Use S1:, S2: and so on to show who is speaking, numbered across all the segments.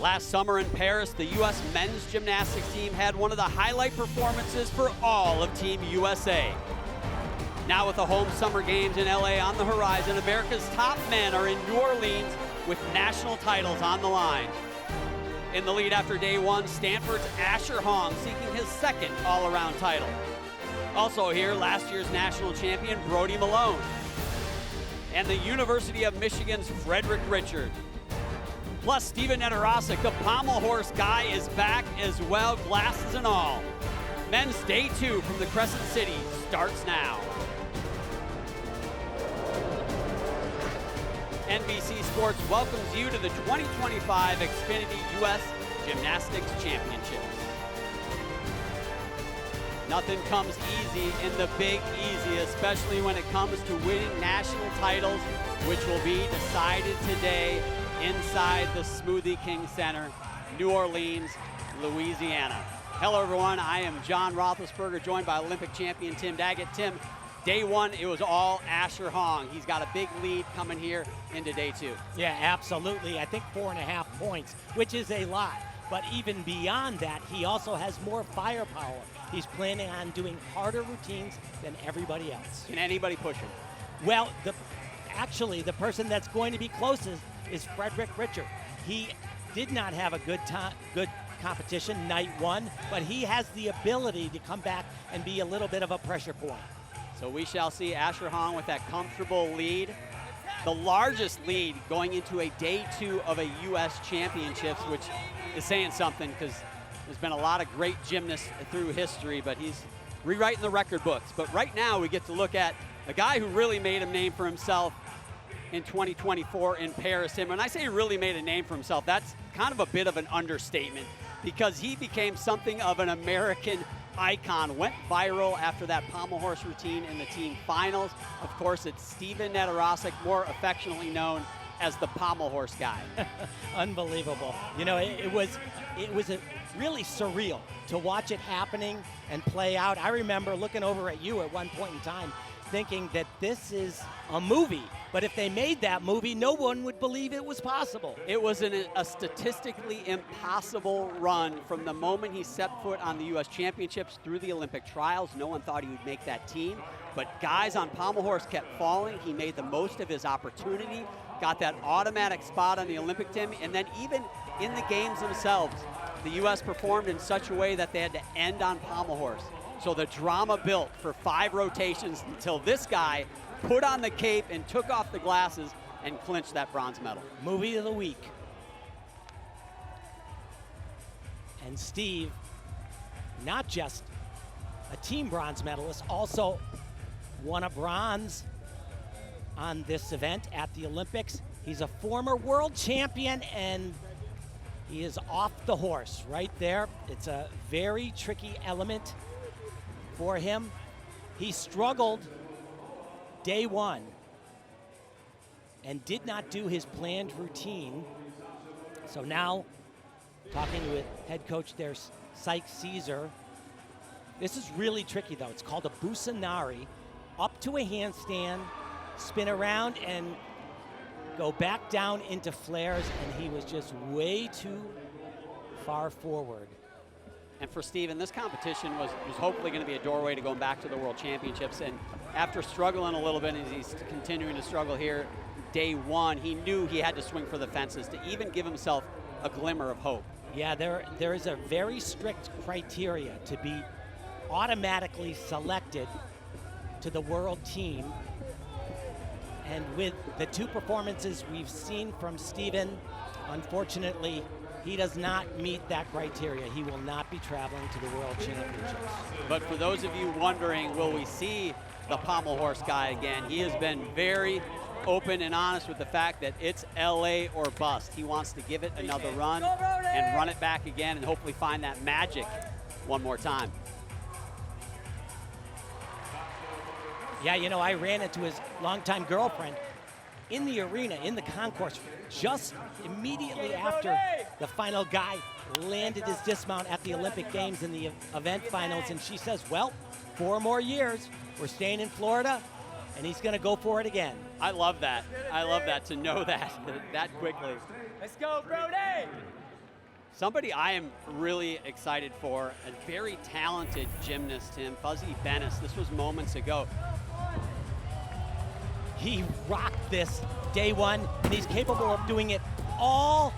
S1: Last summer in Paris, the U.S. men's gymnastics team had one of the highlight performances for all of Team USA. Now with the home summer games in LA on the horizon, America's top men are in New Orleans with national titles on the line. In the lead after day one, Stanford's Asher Hong seeking his second all-around title. Also here, last year's national champion Brody Malone. And the University of Michigan's Frederick Richard. Plus, Stephen Nedoroscik, the Pommel horse guy, is back as well, glasses and all. Men's day two from the Crescent City starts now. NBC Sports welcomes you to the 2025 Xfinity U.S. Gymnastics Championships. Nothing comes easy in the Big Easy, especially when it comes to winning national titles, which will be decided today inside the Smoothie King Center, New Orleans, Louisiana. Hello everyone, I am John Roethlisberger, joined by Olympic champion Tim Daggett. Tim, day one, it was all Asher Hong. He's got a big lead coming here into day two.
S2: Yeah, absolutely. I think 4.5 points, which is a lot. But even beyond that, he also has more firepower. He's planning on doing harder routines than everybody else.
S1: Can anybody push him?
S2: Well, actually, the person that's going to be closest is Frederick Richard. He did not have a good competition night one, but he has the ability to come back and be a little bit of a pressure point.
S1: So we shall see Asher Hong with that comfortable lead. The largest lead going into a day two of a U.S. Championships, which is saying something because there's been a lot of great gymnasts through history, but he's rewriting the record books. But right now we get to look at a guy who really made a name for himself in 2024 in Paris. And when I say he really made a name for himself, that's kind of a bit of an understatement because he became something of an American icon, went viral after that pommel horse routine in the team finals. Of course, it's Stephen Nedoroscik, more affectionately known as the pommel horse guy.
S2: Unbelievable. You know, it was really surreal to watch it happening and play out. I remember looking over at you at one point in time thinking that this is a movie, but if they made that movie, no one would believe it was possible.
S1: It was a statistically impossible run from the moment he set foot on the U.S. Championships through the Olympic trials. No one thought he would make that team, but guys on pommel horse kept falling. He made the most of his opportunity, got that automatic spot on the Olympic team, and then even in the games themselves, the U.S. performed in such a way that they had to end on pommel horse. So the drama built for 5 rotations until this guy put on the cape and took off the glasses and clinched that bronze medal.
S2: Movie of the week. And Steve, not just a team bronze medalist, also won a bronze on this event at the Olympics. He's a former world champion and he is off the horse right there. It's a very tricky element for him. He struggled day one and did not do his planned routine. So now, talking with head coach there, Psych Caesar, this is really tricky though. It's called a busanari, up to a handstand, spin around and go back down into flares, and he was just way too far forward.
S1: And for Steven, this competition was hopefully going to be a doorway to going back to the World Championships. And after struggling a little bit, and he's continuing to struggle here, day one, he knew he had to swing for the fences to even give himself a glimmer of hope.
S2: Yeah, there is a very strict criteria to be automatically selected to the world team. And with the 2 performances we've seen from Steven, unfortunately, he does not meet that criteria. He will not be traveling to the World Championships.
S1: But for those of you wondering, will we see the pommel horse guy again? He has been very open and honest with the fact that it's LA or bust. He wants to give it another run and run it back again and hopefully find that magic one more time.
S2: Yeah, you know, I ran into his longtime girlfriend in the arena, in the concourse, just immediately after the final guy landed his dismount at the Olympic Games in the event finals, and she says, well, 4 more years, we're staying in Florida, and he's gonna go for it again.
S1: I love that. I love that, to know that quickly.
S3: Let's go, Brody!
S1: Somebody I am really excited for, a very talented gymnast, Tim, Fuzzy Bennis. This was moments ago.
S2: He rocked this day one, and he's capable of doing it all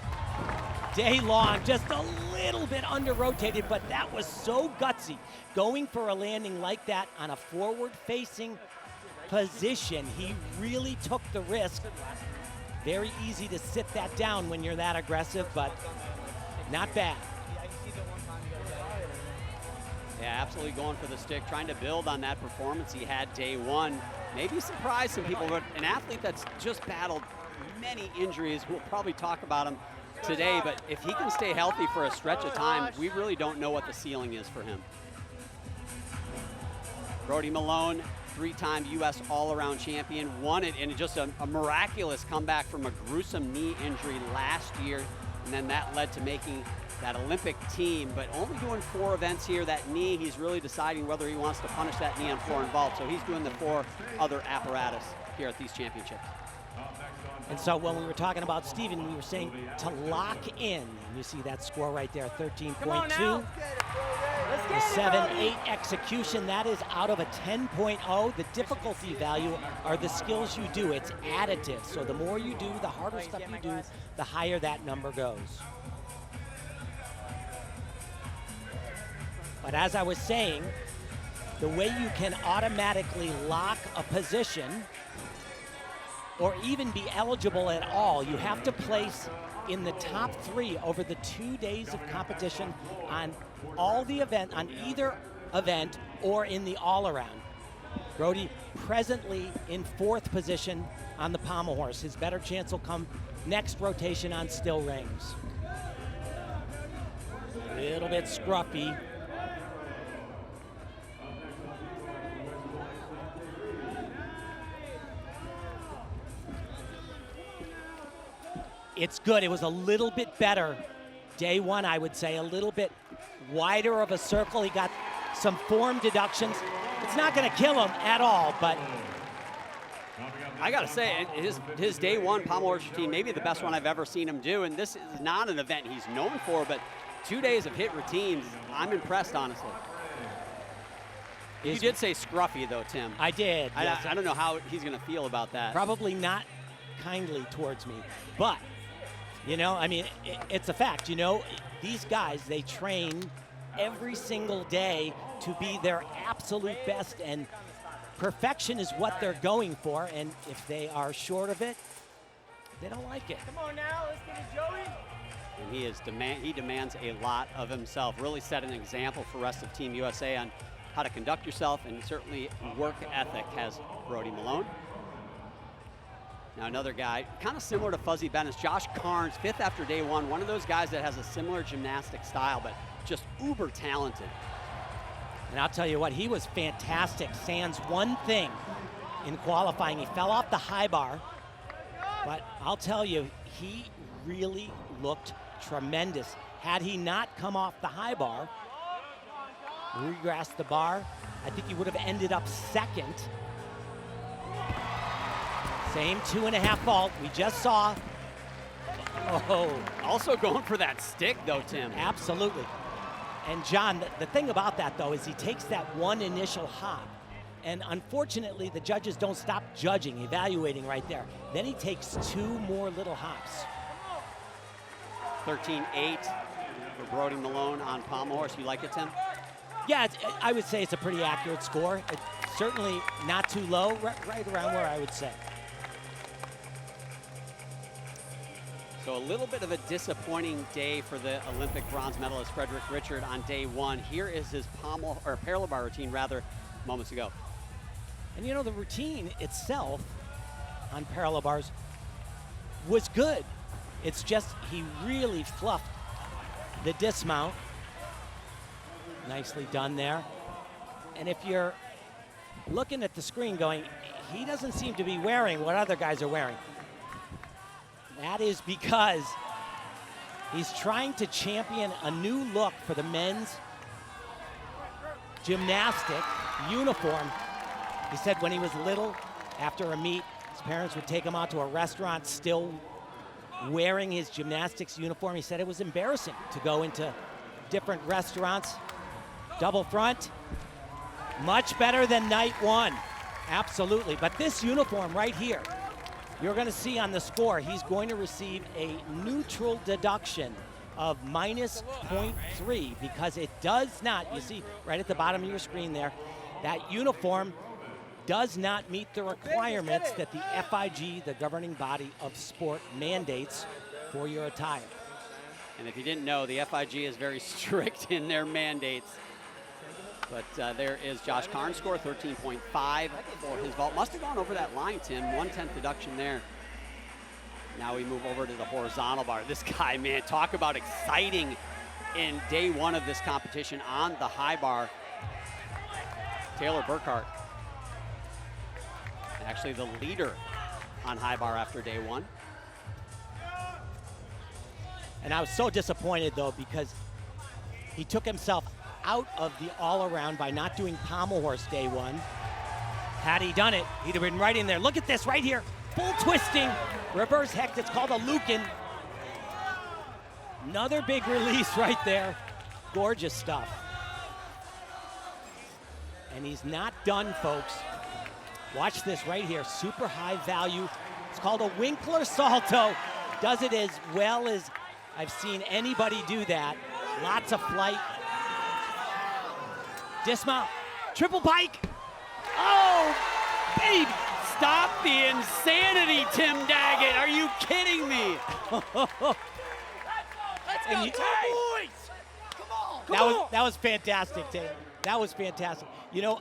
S2: day long. Just a little bit under-rotated, but that was so gutsy. Going for a landing like that on a forward-facing position, he really took the risk. Very easy to sit that down when you're that aggressive, but not bad.
S1: Yeah, absolutely going for the stick, trying to build on that performance he had day one. Maybe surprise some people, but an athlete that's just battled many injuries. We'll probably talk about him today, but if he can stay healthy for a stretch of time, we really don't know what the ceiling is for him. Brody Malone, three-time U.S. all-around champion, won it in just a miraculous comeback from a gruesome knee injury last year, and then that led to making that Olympic team, but only doing 4 events here. That knee, he's really deciding whether he wants to punish that knee on floor and vault, so he's doing the 4 other apparatus here at these championships.
S2: And so when we were talking about Steven, we were saying to lock in. And you see that score right there, 13.2. The 7-8 execution, that is out of a 10.0. The difficulty value are the skills you do. It's additive. So the more you do, the harder stuff you do, the higher that number goes. But as I was saying, the way you can automatically lock a position or even be eligible at all, you have to place in the top 3 over the 2 days of competition on all the event, on either event or in the all-around. Brody presently in 4th position on the pommel horse. His better chance will come next rotation on still rings. A little bit scruffy. It's good. It was a little bit better day one, I would say, a little bit wider of a circle. He got some form deductions. It's not going to kill him at all, but
S1: I got to say, his day one pommel horse routine, maybe the best one I've ever seen him do, and this is not an event he's known for, but 2 days of hit routines, I'm impressed, honestly. You did say scruffy, though, Tim.
S2: I did. Yes.
S1: I don't know how he's going to feel about that.
S2: Probably not kindly towards me, but you know, I mean, it's a fact. You know, these guys, they train every single day to be their absolute best, and perfection is what they're going for, and if they are short of it, they don't like it.
S3: Come on now, let's get it, Joey.
S1: And he demands a lot of himself. Really set an example for the rest of Team USA on how to conduct yourself, and certainly work ethic has Brody Malone. Now another guy, kind of similar to Fuzzy Bennis, Josh Carnes, 5th after day one. One of those guys that has a similar gymnastic style, but just uber talented.
S2: And I'll tell you what, he was fantastic. Sans one thing in qualifying. He fell off the high bar, but I'll tell you, he really looked tremendous. Had he not come off the high bar, regressed the bar, I think he would have ended up 2nd. Same 2.5 vault we just saw. Oh,
S1: also going for that stick though, Tim.
S2: Absolutely. And John, the thing about that though is he takes that one initial hop, and unfortunately the judges don't stop judging, evaluating right there. Then he takes 2 more little hops.
S1: 13.8 for Brody Malone on pommel horse. You like it, Tim?
S2: Yeah, I would say it's a pretty accurate score. It's certainly not too low, right around where I would say.
S1: So a little bit of a disappointing day for the Olympic bronze medalist Frederick Richard on day one. Here is his pommel, or parallel bar routine rather, moments ago.
S2: And you know, the routine itself on parallel bars was good. It's just he really fluffed the dismount. Nicely done there. And if you're looking at the screen going, he doesn't seem to be wearing what other guys are wearing. That is because he's trying to champion a new look for the men's gymnastic uniform. He said when he was little, after a meet, his parents would take him out to a restaurant still wearing his gymnastics uniform. He said it was embarrassing to go into different restaurants. Double front, much better than night one, absolutely. But this uniform right here, you're gonna see on the score, he's going to receive a neutral deduction of minus 0.3 because it does not, you see right at the bottom of your screen there, that uniform does not meet the requirements that the FIG, the governing body of sport, mandates for your attire.
S1: And if you didn't know, the FIG is very strict in their mandates. But there is Josh Karn's score, 13.5 for his vault. Must have gone over that line, Tim. 1/10 deduction there. Now we move over to the horizontal bar. This guy, man, talk about exciting in day one of this competition on the high bar. Taylor Burkhart, actually the leader on high bar after day one.
S2: And I was so disappointed, though, because he took himself out of the all-around by not doing pommel horse day one. Had he done it, he'd have been right in there. Look at this right here. Full twisting, reverse hex. It's called a Lucan. Another big release right there. Gorgeous stuff. And he's not done, folks. Watch this right here. Super high value. It's called a Winkler Salto. Does it as well as I've seen anybody do that. Lots of flight. Dismount. Triple pike. Oh, baby.
S1: Stop the insanity, Tim Daggett. Are you kidding me?
S3: Let's go, boys! Come on!
S2: That was fantastic, Taylor. That was fantastic. You know,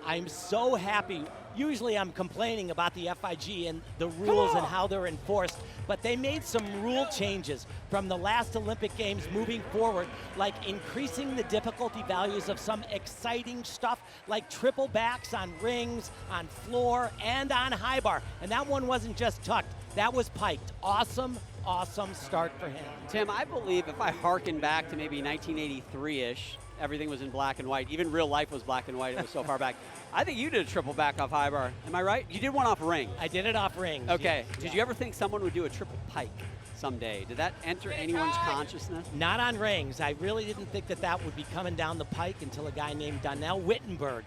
S2: I'm so happy. Usually I'm complaining about the FIG and the rules and how they're enforced, but they made some rule changes from the last Olympic Games moving forward, like increasing the difficulty values of some exciting stuff, like triple backs on rings, on floor, and on high bar. And that one wasn't just tucked, that was piked. Awesome, awesome start for him.
S1: Tim, I believe if I hearken back to maybe 1983-ish, everything was in black and white. Even real life was black and white. It was so far back. I think you did a triple back off high bar. Am I right? You did one off ring.
S2: I did it off rings.
S1: Okay.
S2: Yeah.
S1: Did you ever think someone would do a triple pike someday? Did that enter anyone's consciousness?
S2: Not on rings. I really didn't think that that would be coming down the pike until a guy named Donnell Whittenburg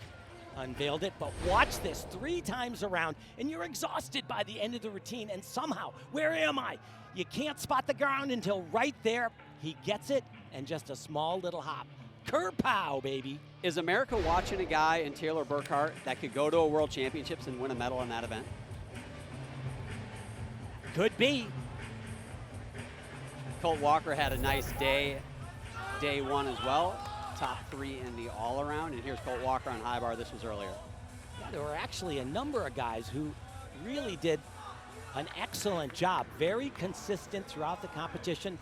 S2: unveiled it. But watch this 3 times around, and you're exhausted by the end of the routine. And somehow, where am I? You can't spot the ground until right there. He gets it, and just a small little hop. Kerpow, baby.
S1: Is America watching a guy in Taylor Burkhart that could go to a World Championships and win a medal in that event?
S2: Could be.
S1: Colt Walker had a nice day one as well. Top 3 in the all-around. And here's Colt Walker on high bar. This was earlier.
S2: Yeah, there were actually a number of guys who really did an excellent job. Very consistent throughout the competition.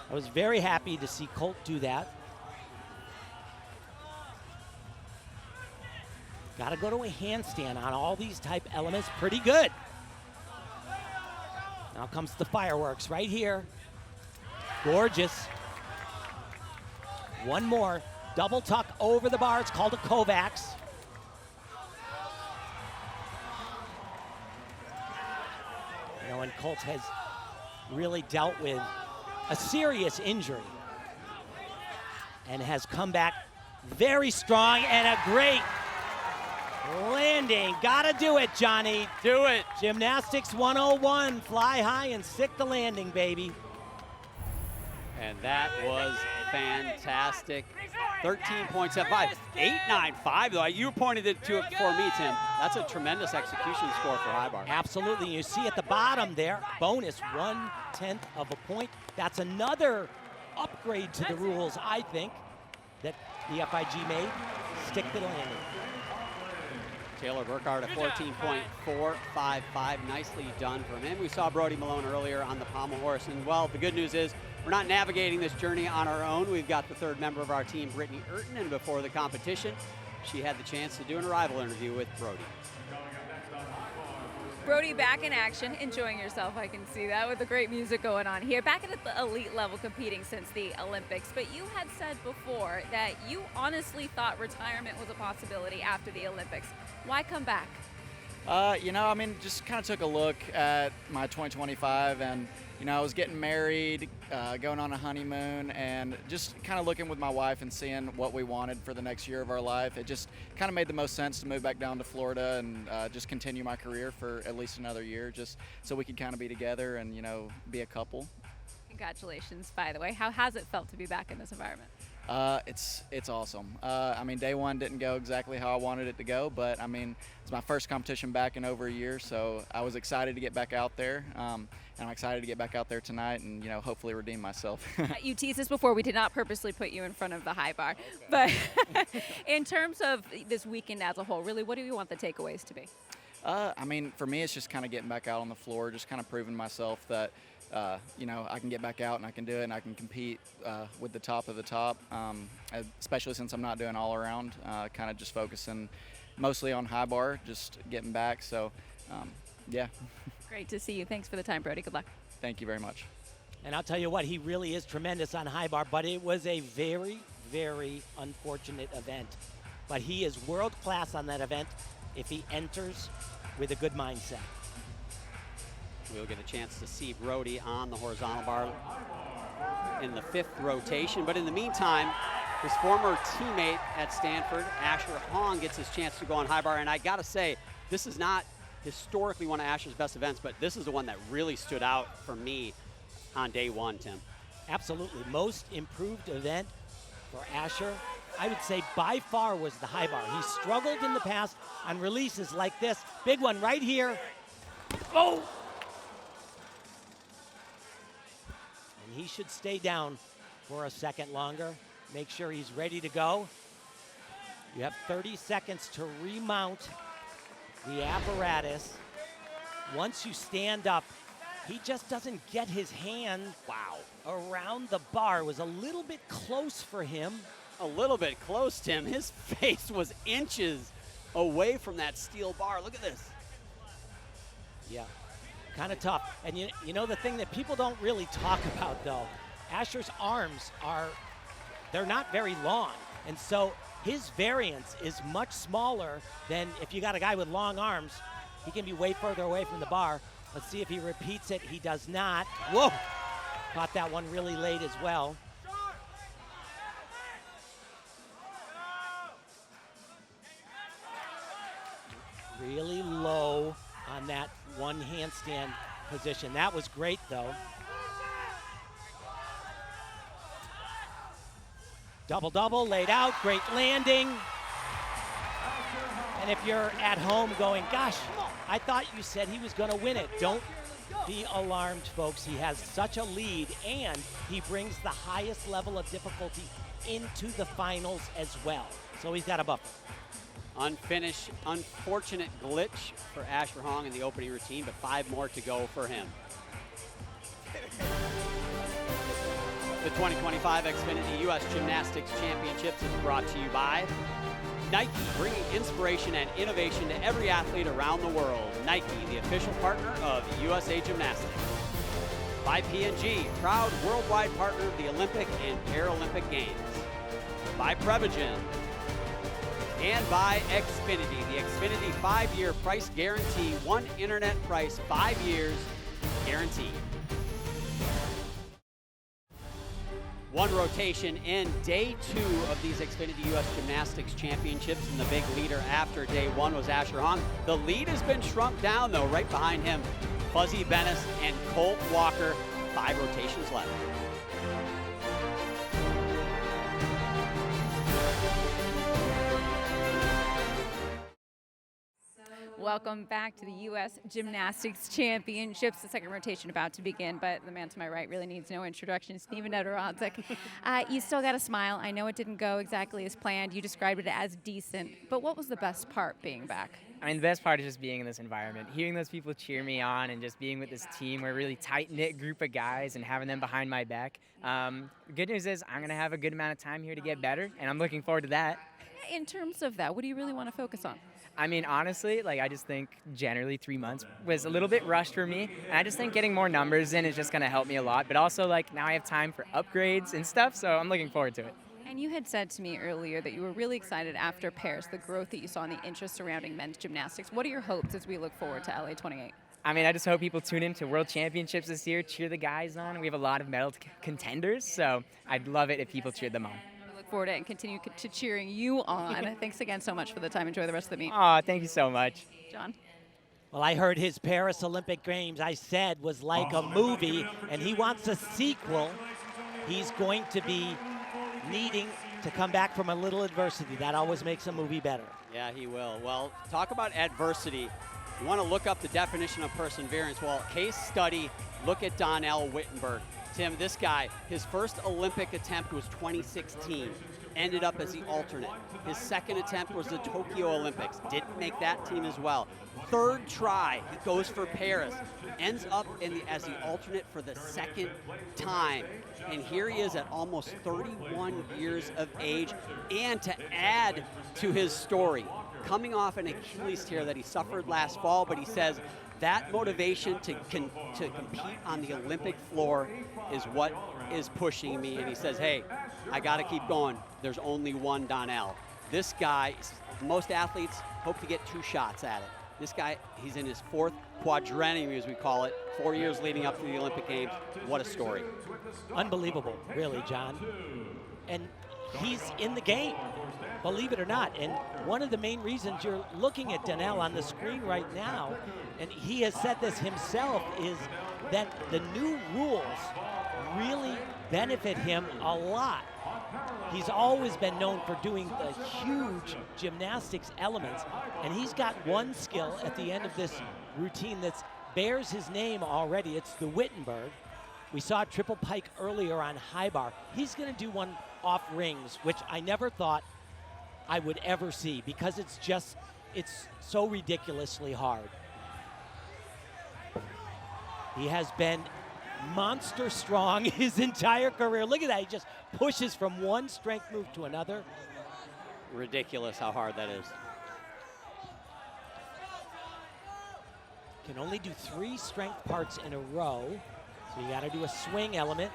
S2: I was very happy to see Colt do that. Got to go to a handstand on all these type elements. Pretty good. Now comes the fireworks right here. Gorgeous. One more. Double tuck over the bar. It's called a Kovacs. You know, and Colt has really dealt with a serious injury and has come back very strong and a great landing. Gotta do it, Johnny.
S1: Do it.
S2: Gymnastics 101. Fly high and stick the landing, baby.
S1: And that was fantastic. 13.75. 8.95, though. You pointed it to it for me, Tim. That's a tremendous execution score for high bar.
S2: Absolutely. You see at the bottom there, bonus 1/10 of a point. That's another upgrade to the rules, I think, that the FIG made. Stick the landing.
S1: Taylor Burkhart, a 14.455. Nicely done for him. We saw Brody Malone earlier on the pommel horse. And, well, the good news is we're not navigating this journey on our own. We've got the 3rd member of our team, Brittany Urton, and before the competition, she had the chance to do an arrival interview with Brody.
S4: Brody, back in action, enjoying yourself, I can see that, with the great music going on here. Back at the elite level competing since the Olympics, but you had said before that you honestly thought retirement was a possibility after the Olympics. Why come back?
S5: You know, I mean, just kind of took a look at my 2025 and you know, I was getting married, going on a honeymoon, and just kind of looking with my wife and seeing what we wanted for the next year of our life. It just kind of made the most sense to move back down to Florida and just continue my career for at least another year, just so we could kind of be together and, you know, be a couple.
S4: Congratulations, by the way. How has it felt to be back in this environment?
S5: It's awesome. I mean, day one didn't go exactly how I wanted it to go, but I mean, it's my first competition back in over a year, so I was excited to get back out there, and I'm excited to get back out there tonight and, you know, hopefully redeem myself.
S4: You teased this before. We did not purposely put you in front of the high bar. Okay. But in terms of this weekend as a whole, really, what do you want the takeaways to be?
S5: I mean, for me, it's just kind of getting back out on the floor, just kind of proving myself that, you know, I can get back out and I can do it and I can compete with the top of the top, especially since I'm not doing all around, kind of just focusing mostly on high bar, just getting back. So, yeah.
S4: Great to see you. Thanks for the time, Brody. Good luck.
S5: Thank you very much.
S2: And I'll tell you what, he really is tremendous on high bar, but it was a very, very unfortunate event. But he is world class on that event if he enters with a good mindset.
S1: We'll get a chance to see Brody on the horizontal bar in the 5th rotation. But in the meantime, his former teammate at Stanford, Asher Hong, gets his chance to go on high bar. And I got to say, this is not historically one of Asher's best events, but this is the one that really stood out for me on day one, Tim.
S2: Absolutely. Most improved event for Asher, I would say by far, was the high bar. He struggled in the past on releases like this. Big one right here. Oh! And he should stay down for a second longer. Make sure he's ready to go. You have 30 seconds to remount the apparatus. Once you stand up, he just doesn't get his hand around the bar. It was a little bit close for him.
S1: A little bit close, Tim. His face was inches away from that steel bar. Look at this.
S2: Yeah, kind of tough. And you know the thing that people don't really talk about, though, Asher's arms they're not very long. And so his variance is much smaller than if you got a guy with long arms. He can be way further away from the bar. Let's see if he repeats it. He does not. Whoa! Caught that one really late as well. Really low on that one handstand position. That was great, though. Double-double, laid out, great landing. And if you're at home going, gosh, I thought you said he was going to win it. Don't be alarmed, folks. He has such a lead, and he brings the highest level of difficulty into the finals as well. So he's got a buffer.
S1: Unfinished, unfortunate glitch for Asher Hong in the opening routine, but 5 more to go for him. The 2025 Xfinity U.S. Gymnastics Championships is brought to you by Nike, bringing inspiration and innovation to every athlete around the world. Nike, the official partner of USA Gymnastics. By P&G, proud worldwide partner of the Olympic and Paralympic Games. By Prevagen. And by Xfinity, the Xfinity 5-year price guarantee. One internet price, 5 years guaranteed. One rotation in day 2 of these Xfinity U.S. Gymnastics Championships, and the big leader after day 1 was Asher Hong. The lead has been shrunk down, though, right behind him, Fuzzy Bennis and Colt Walker. 5 rotations left.
S4: Welcome back to the U.S. Gymnastics Championships. The second rotation about to begin, but the man to my right really needs no introduction. Stephen Nedoroscik. You still got a smile. I know it didn't go exactly as planned. You described it as decent, but what was the best part being back?
S6: I mean, the best part is just being in this environment, hearing those people cheer me on and just being with this team. We're a really tight-knit group of guys and having them behind my back. The good news is I'm going to have a good amount of time here to get better, and I'm looking forward to that.
S4: In terms of that, what do you really want to focus on?
S6: I mean, honestly, I just think generally 3 months was a little bit rushed for me. And I just think getting more numbers in is just going to help me a lot. But also, now I have time for upgrades and stuff, so I'm looking forward to it.
S4: And you had said to me earlier that you were really excited after Paris, the growth that you saw in the interest surrounding men's gymnastics. What are your hopes as we look forward to LA 28?
S6: I mean, I just hope people tune in to World Championships this year, cheer the guys on. We have a lot of medal contenders, so I'd love it if people cheered them on.
S4: We look forward to it and continue to cheering you on. Thanks again so much for the time. Enjoy the rest of the meet.
S6: Oh, thank you so much.
S4: John?
S2: Well, I heard his Paris Olympic Games, I said, was like a movie, and he wants a sequel. He's going to be needing to come back from a little adversity. That always makes a movie better.
S1: Yeah, he will. Well, talk about adversity. You want to look up the definition of perseverance. Well, case study, look at Donnell Whittenburg. Tim, this guy, his first Olympic attempt was 2016. Ended up as the alternate. His second attempt was the Tokyo Olympics. Didn't make that team as well. Third try, he goes for Paris. Ends up as the alternate for the second time. And here he is at almost 31 years of age. And to add to his story, coming off an Achilles tear that he suffered last fall, but he says that motivation to compete on the Olympic floor is what is pushing me. And he says, hey, I got to keep going. There's only one Donnell. This guy, most athletes hope to get 2 shots at it. This guy, he's in his 4th quadrennium, as we call it, 4 years leading up to the Olympic Games. What a story.
S2: Unbelievable, really, John. And he's in the game, believe it or not. And one of the main reasons you're looking at Donnell on the screen right now, and he has said this himself, is that the new rules really benefit him a lot. He's always been known for doing the huge gymnastics elements, and he's got one skill at the end of this routine that bears his name already. It's the Whittenburg. We saw triple pike earlier on high bar. He's going to do one off rings, which I never thought I would ever see, because it's so ridiculously hard. He has been monster strong his entire career. Look at that, he just pushes from one strength move to another.
S1: Ridiculous how hard that is.
S2: Can only do 3 strength parts in a row, so you got to do a swing element,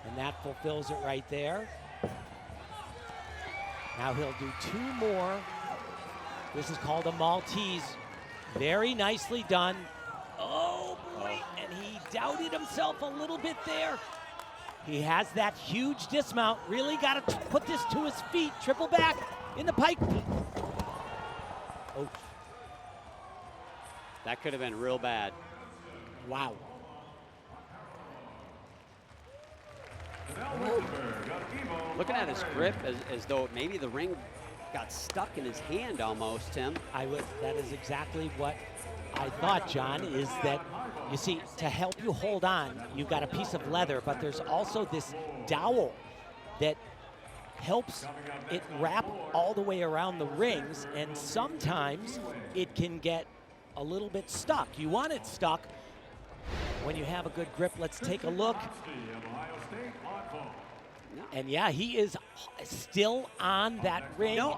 S2: and that fulfills it right there. Now he'll do 2 more. This is called a Maltese. Very nicely done. Oh boy, and he doubted himself a little bit there. He has that huge dismount. Really got to put this to his feet. Triple back in the pike. Oh.
S1: That could have been real bad.
S2: Wow.
S1: Looking at his grip as though maybe the ring got stuck in his hand almost, Tim.
S2: That is exactly what I thought, John, is that, you see, to help you hold on, you've got a piece of leather, but there's also this dowel that helps it wrap all the way around the rings, and sometimes it can get a little bit stuck. You want it stuck when you have a good grip. Let's take a look. And yeah, he is still on that ring.
S1: No,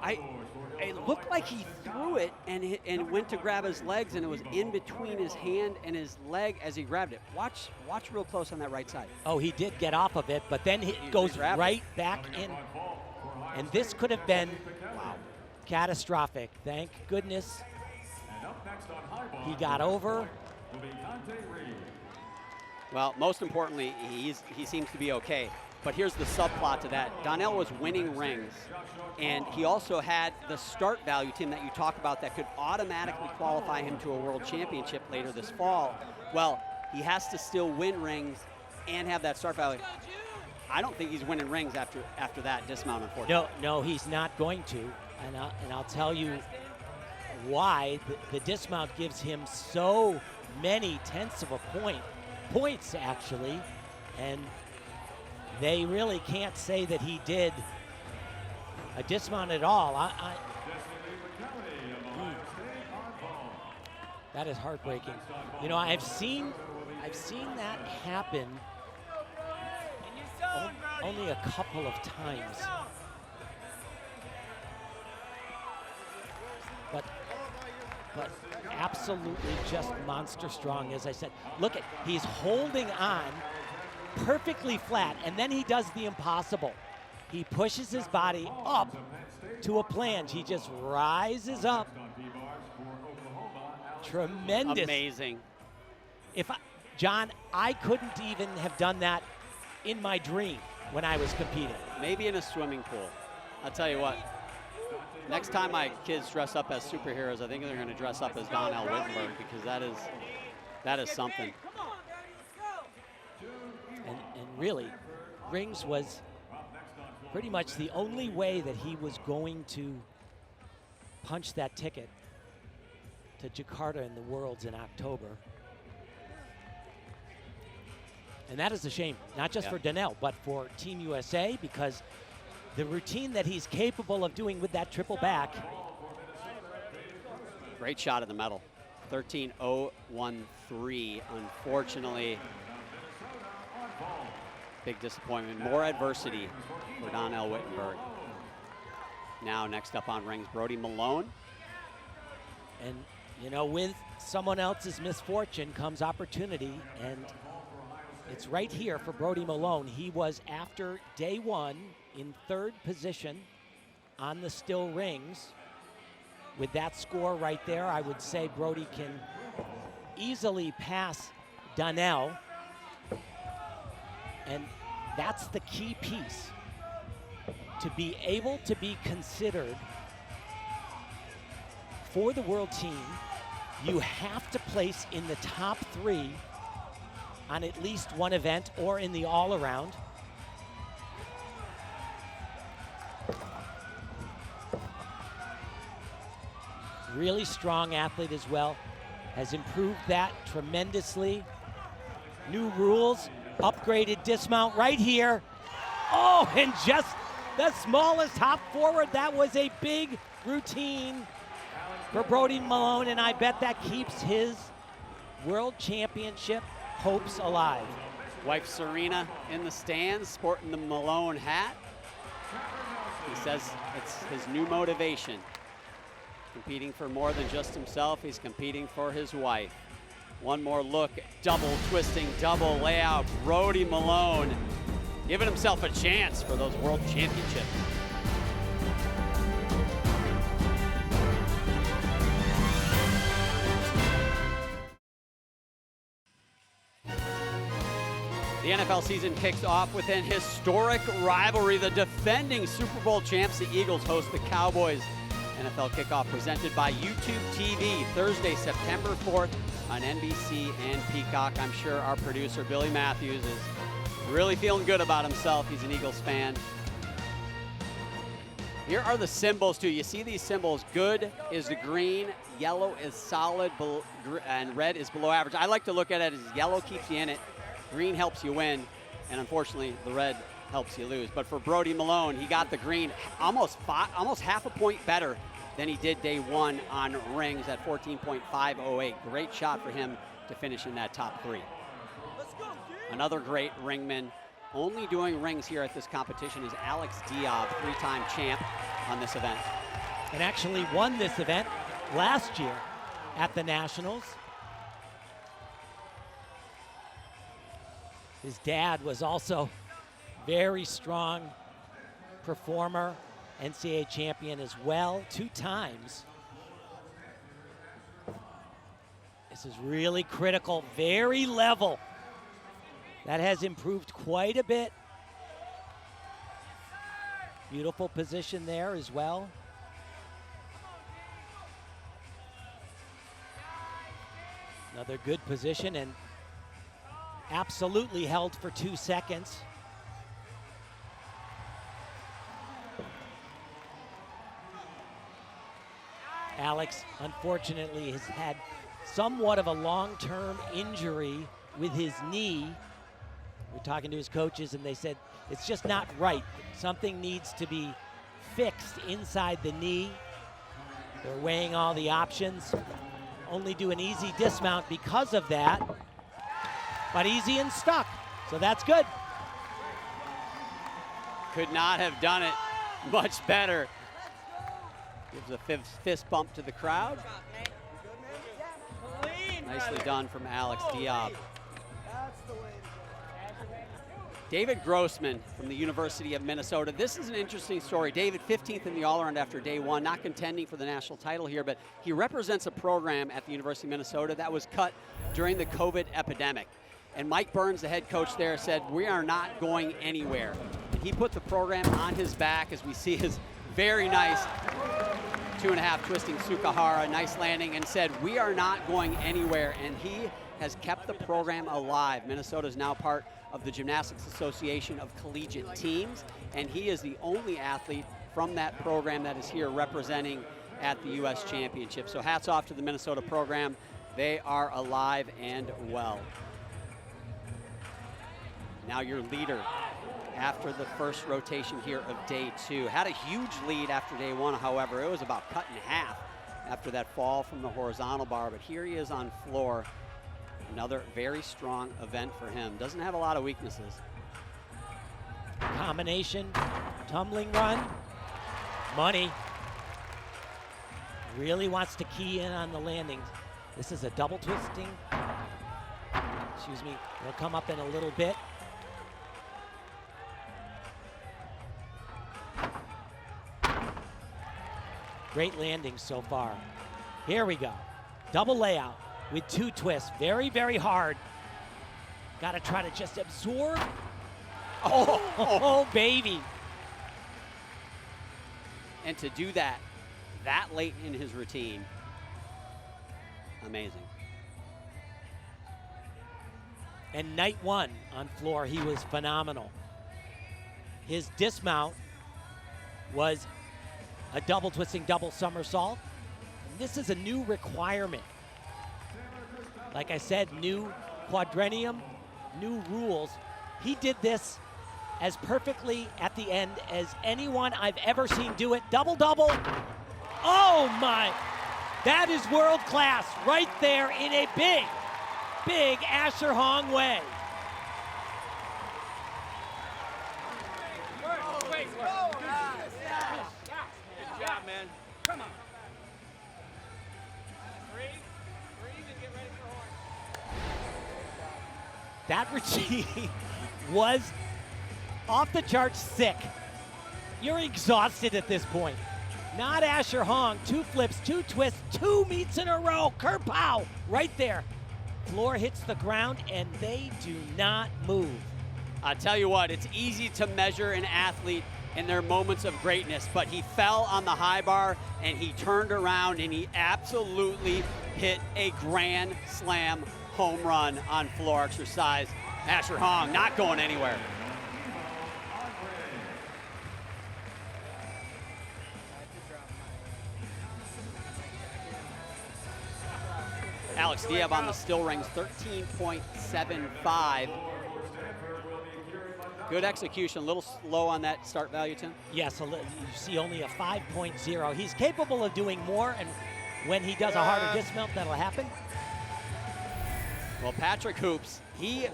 S1: it looked like he threw it and went to grab his legs, and it was in between his hand and his leg as he grabbed it. Watch real close on that right side.
S2: Oh, he did get off of it, but then it goes right back in. And this could have been, wow, catastrophic. Thank goodness he got over.
S1: Well, most importantly, he seems to be okay. But here's the subplot to that. Donnell was winning rings, and he also had the start value, Tim, that you talk about that could automatically qualify him to a world championship later this fall. Well, he has to still win rings and have that start value. I don't think he's winning rings after that dismount, unfortunately.
S2: No, he's not going to, and I'll tell you why. The dismount gives him so many tenths of a points actually, and they really can't say that he did a dismount at all. That is heartbreaking. You know, I've seen that happen only a couple of times. But absolutely just monster strong, as I said. Look at, he's holding on perfectly flat, and then he does the impossible. He pushes his body up to a plunge. He just rises up. Tremendous.
S1: Amazing.
S2: John, I couldn't even have done that in my dream when I was competing.
S1: Maybe in a swimming pool. I'll tell you what, next time my kids dress up as superheroes, I think they're going to dress up as Donnell Whittenburg, because that is something.
S2: And really, rings was pretty much the only way that he was going to punch that ticket to Jakarta in the Worlds in October. And that is a shame, not just for Donnell, but for Team USA, because the routine that he's capable of doing with that triple back.
S1: Great shot at the medal. 13.013. Unfortunately, big disappointment. More adversity for Donnell Whittenburg. Now next up on rings, Brody Malone.
S2: And, you know, with someone else's misfortune comes opportunity, and it's right here for Brody Malone. He was, after day one, in third position on the still rings. With that score right there, I would say Brody can easily pass Donnell. And that's the key piece. To be able to be considered for the world team, you have to place in the top 3 on at least one event or in the all-around. Really strong athlete as well. Has improved that tremendously. New rules, upgraded dismount right here. Oh, and just the smallest hop forward. That was a big routine for Brody Malone, and I bet that keeps his world championship hopes alive.
S1: Wife Serena in the stands, sporting the Malone hat. He says it's his new motivation. Competing for more than just himself, he's competing for his wife. One more look, double twisting, double layout. Brody Malone giving himself a chance for those world championships. The NFL season kicks off with an historic rivalry. The defending Super Bowl champs, the Eagles, host the Cowboys. NFL kickoff presented by YouTube TV, Thursday, September 4th on NBC and Peacock. I'm sure our producer, Billy Matthews, is really feeling good about himself. He's an Eagles fan. Here are the symbols, too. You see these symbols. Good is the green, yellow is solid, and red is below average. I like to look at it as yellow keeps you in it, green helps you win, and unfortunately, the red helps you lose. But for Brody Malone, he got the green almost half a point better than he did day one on rings at 14.508. Great shot for him to finish in that top 3. Another great ringman. Only doing rings here at this competition is Alex Diab, 3-time champ on this event.
S2: And actually won this event last year at the Nationals. His dad was also very strong performer, NCAA champion as well, 2 times. This is really critical, very level. That has improved quite a bit. Beautiful position there as well. Another good position, and absolutely held for 2 seconds. Alex, unfortunately, has had somewhat of a long-term injury with his knee. We're talking to his coaches, and they said it's just not right. Something needs to be fixed inside the knee. They're weighing all the options. Only do an easy dismount because of that, but easy and stuck, so that's good.
S1: Could not have done it much better. Gives a fist bump to the crowd. Nicely done from Alex Diab. David Grossman from the University of Minnesota. This is an interesting story. David, 15th in the all-around after day one, not contending for the national title here, but he represents a program at the University of Minnesota that was cut during the COVID epidemic. And Mike Burns, the head coach there, said, we are not going anywhere. And he put the program on his back as we see his very nice 2.5 twisting Sukahara, nice landing, and said, we are not going anywhere. And he has kept the program alive. Minnesota is now part of the Gymnastics Association of Collegiate Teams, and he is the only athlete from that program that is here representing at the U.S. Championship. So hats off to the Minnesota program. They are alive and well. Now your leader after the first rotation here of day two. Had a huge lead after day one, however. It was about cut in half after that fall from the horizontal bar, but here he is on floor. Another very strong event for him. Doesn't have a lot of weaknesses.
S2: Combination, tumbling run, money. Really wants to key in on the landings. This is a double twisting. Excuse me, it'll come up in a little bit. Great landings so far. Here we go. Double layout with 2 twists. Very, very hard. Got to try to just absorb. Oh, baby.
S1: And to do that late in his routine, amazing.
S2: And night one on floor, he was phenomenal. His dismount was a double twisting, double somersault. And this is a new requirement. Like I said, new quadrennium, new rules. He did this as perfectly at the end as anyone I've ever seen do it. Double, double. Oh my, that is world class right there in a big, big Asher Hong way.
S3: Good job, man. Come on. Breathe and get ready for horn.
S2: That routine was off the charts sick. You're exhausted at this point. Not Asher Hong, 2 flips, 2 twists, 2 meets in a row, kerpow, right there. Floor hits the ground and they do not move.
S1: I'll tell you what, it's easy to measure an athlete in their moments of greatness, but he fell on the high bar and he turned around and he absolutely hit a grand slam home run on floor exercise. Asher Hong not going anywhere. Alex Diab on the still rings, 13.75. Good execution, a little slow on that start value, Tim?
S2: Yes, you see only a 5.0. He's capable of doing more, and when he does a harder dismount, that'll happen.
S1: Well, Patrick Hoops, he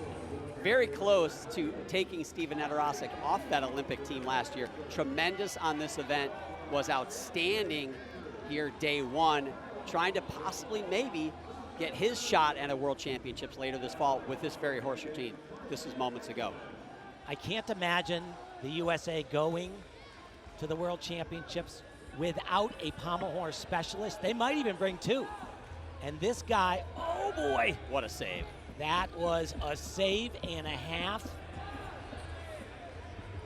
S1: very close to taking Steven Nedoroscik off that Olympic team last year. Tremendous on this event, was outstanding here day one, trying to possibly maybe get his shot at a World Championships later this fall with this very horse routine. This was moments ago.
S2: I can't imagine the USA going to the World Championships without a pommel horse specialist. They might even bring 2. And this guy, oh boy.
S1: What a save.
S2: That was a save and a half.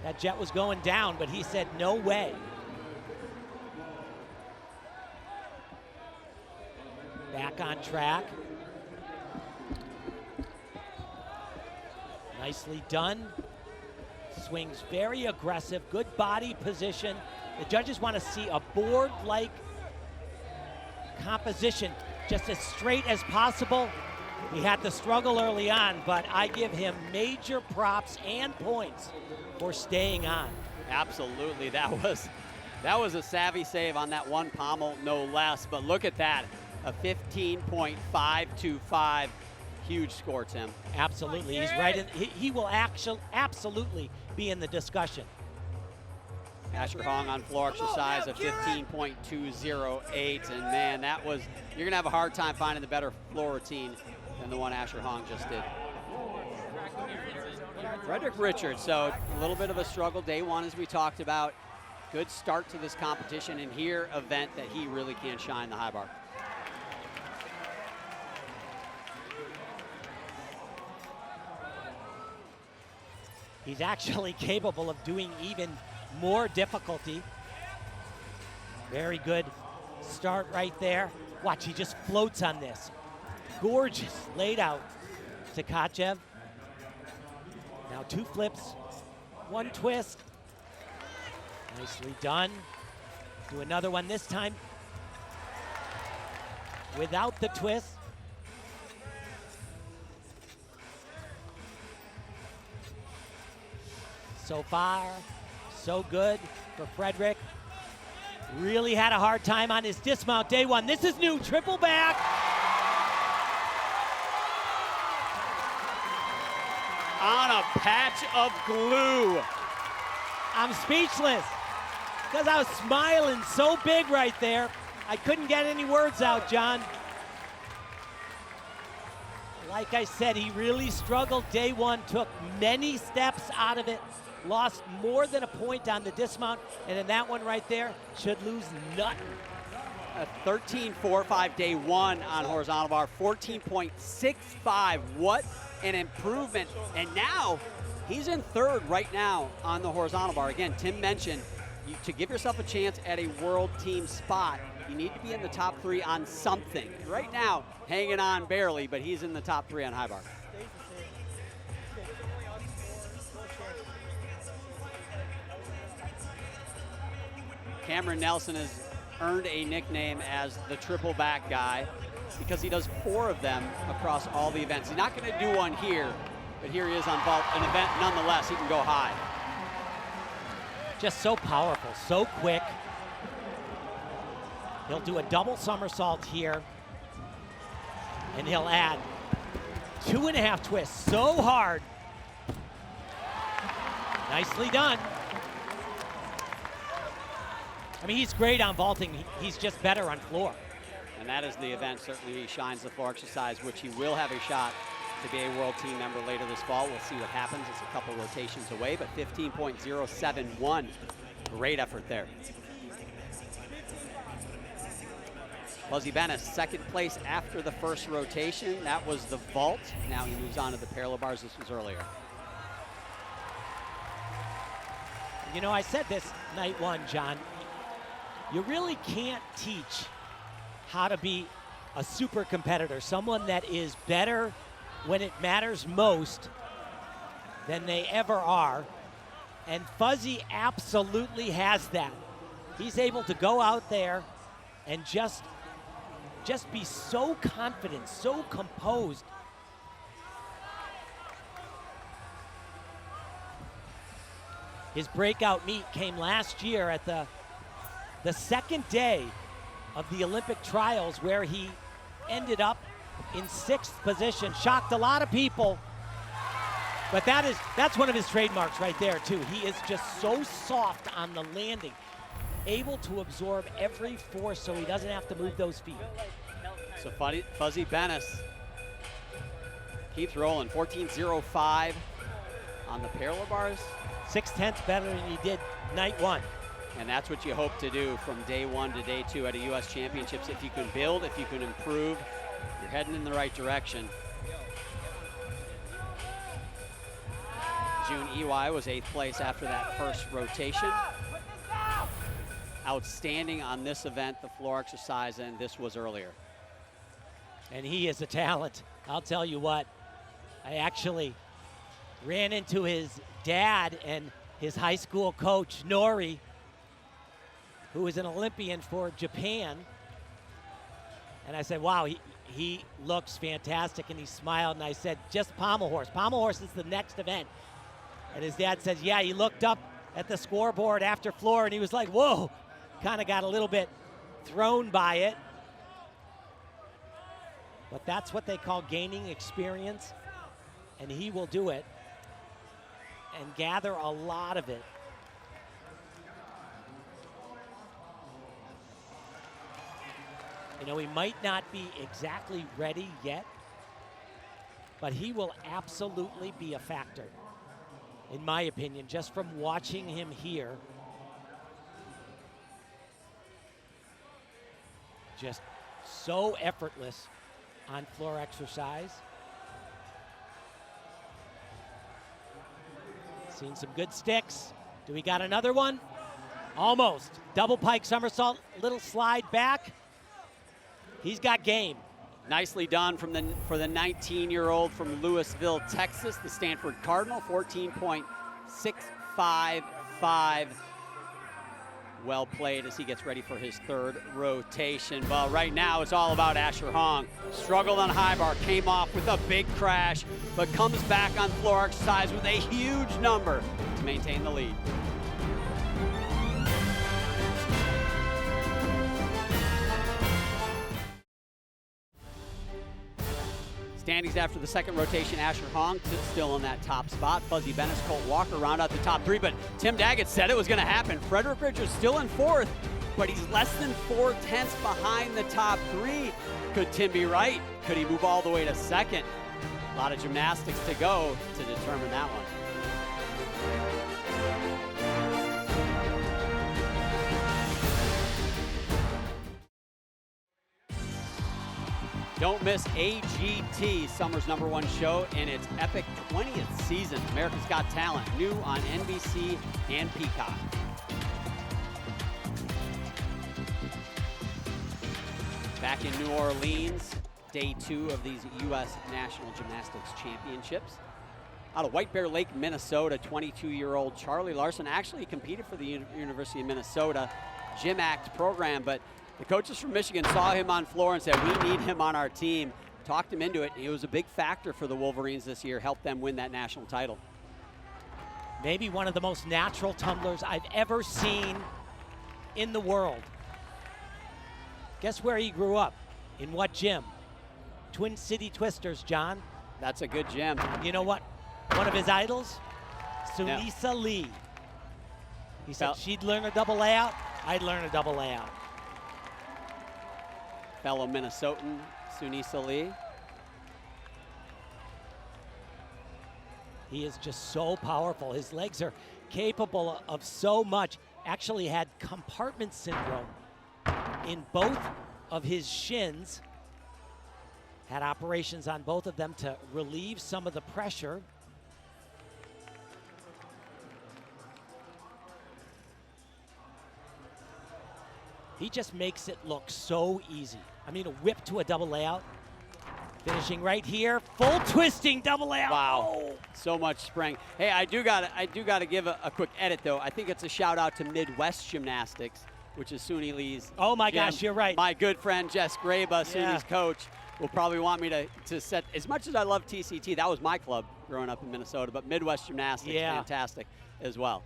S2: That jet was going down, but he said no way. Back on track. Nicely done. Swings very aggressive, good body position. The judges want to see a board-like composition, just as straight as possible. He had to struggle early on, but I give him major props and points for staying on.
S1: Absolutely, that was a savvy save on that one pommel, no less. But look at that, a 15.525. Huge score, Tim.
S2: Absolutely, he's right in. He will absolutely be in the discussion.
S1: Asher Hong on floor exercise of 15.208, and man, that was, you're gonna have a hard time finding the better floor routine than the one Asher Hong just did. Frederick Richard, so a little bit of a struggle day one as we talked about. Good start to this competition, and here event that he really can shine the high bar.
S2: He's actually capable of doing even more difficulty. Very good start right there. Watch, he just floats on this. Gorgeous laid out to Tkachev. Now 2 flips, 1 twist. Nicely done. Do another one this time without the twist. So far, so good for Frederick. Really had a hard time on his dismount day one. This is new, triple back.
S1: On a patch of glue.
S2: I'm speechless because I was smiling so big right there. I couldn't get any words out, John. Like I said, he really struggled day one, took many steps out of it, lost more than a point on the dismount, and in that one right there, should lose nothing.
S1: A 13.45 day one on horizontal bar, 14.65. What an improvement. And now he's in third right now on the horizontal bar. Again, Tim mentioned to give yourself a chance at a world team spot, you need to be in the top 3 on something. Right now, hanging on barely, but he's in the top 3 on high bar. Cameron Nelson has earned a nickname as the triple back guy because he does 4 of them across all the events. He's not going to do one here, but here he is on vault, an event nonetheless. He can go high.
S2: Just so powerful, so quick. He'll do a double somersault here, and he'll add 2.5 twists, so hard. Nicely done. I mean, he's great on vaulting. He's just better on floor.
S1: And that is the event. Certainly he shines the floor exercise, which he will have a shot to be a world team member later this fall. We'll see what happens. It's a couple rotations away, but 15.071. Great effort there. Fuzzy Bennis, second place after the first rotation. That was the vault. Now he moves on to the parallel bars. This was earlier.
S2: You know, I said this night one, John. You really can't teach how to be a super competitor, someone that is better when it matters most than they ever are. And Fuzzy absolutely has that. He's able to go out there and just be so confident, so composed. His breakout meet came last year at the second day of the Olympic trials, where he ended up in 6th position. Shocked a lot of people, but that's one of his trademarks right there too. He is just so soft on the landing, able to absorb every force so he doesn't have to move those feet.
S1: So Fuzzy Bennis keeps rolling, 14.05 on the parallel bars.
S2: 0.6 better than he did night one.
S1: And that's what you hope to do from day one to day 2 at a U.S. Championships. If you can build, if you can improve, you're heading in the right direction. June EY was 8th place after that first rotation. Outstanding on this event, the floor exercise, and this was earlier.
S2: And he is a talent. I'll tell you what, I actually ran into his dad and his high school coach, Nori, who is an Olympian for Japan. And I said, wow, he looks fantastic. And he smiled, and I said, just Pommel horse. Pommel horse is the next event. And his dad says, yeah, he looked up at the scoreboard after floor, and he was like, whoa, kind of got a little bit thrown by it. But that's what they call gaining experience, and he will do it and gather a lot of it. You know, he might not be exactly ready yet, but he will absolutely be a factor. in my opinion, just from watching him here. Just so effortless on floor exercise. Seen some good sticks. Do we got another one? Almost. Double pike somersault, little slide back. He's got game.
S1: Nicely done for the 19-year-old from Louisville, Texas, the Stanford Cardinal, 14.655. Well played as he gets ready for his third rotation. Well, right now it's all about Asher Hong. Struggled on high bar, came off with a big crash, but comes back on floor exercise with a huge number to maintain the lead. Standings after the second rotation, Asher Hong still in that top spot. Fuzzy Bennis, Colt Walker round out the top three, but Tim Daggett said it was going to happen. Frederick Richard still in fourth, but he's less than 4/10 behind the top three. Could Tim be right? Could he move all the way to second? A lot of gymnastics to go to determine that one. Don't miss AGT, summer's #1 show in its epic 20th season. America's Got Talent, new on NBC and Peacock. Back in New Orleans, day 2 of these U.S. National Gymnastics Championships. Out of White Bear Lake, Minnesota, 22-year-old Charlie Larson actually competed for the University of Minnesota Gym Act program, but the coaches from Michigan saw him on floor and said, we need him on our team. Talked him into it. He was a big factor for the Wolverines this year, helped them win that national title.
S2: Maybe one of the most natural tumblers I've ever seen in the world. Guess where he grew up? In what gym? Twin City Twisters, John.
S1: That's a good gym.
S2: You know what? One of his idols? Sunisa Lee. He said she'd learn a double layout, I'd learn a double layout.
S1: Fellow Minnesotan, Sunisa Lee.
S2: He is just so powerful. His legs are capable of so much. Actually had compartment syndrome in both of his shins. Had operations on both of them to relieve some of the pressure. He just makes it look so easy. I mean, a whip to a double layout. Finishing right here, full twisting double layout.
S1: Wow,
S2: oh.
S1: So much spring. Hey, I do gotta give a quick edit though. I think it's a shout out to Midwest Gymnastics, which is Suni Lee's
S2: Oh my
S1: gym.
S2: gosh, you're right.
S1: My good friend Jess Graba, Suni's coach, will probably want me to set, as much as I love TCT, that was my club growing up in Minnesota, but Midwest Gymnastics, fantastic as well.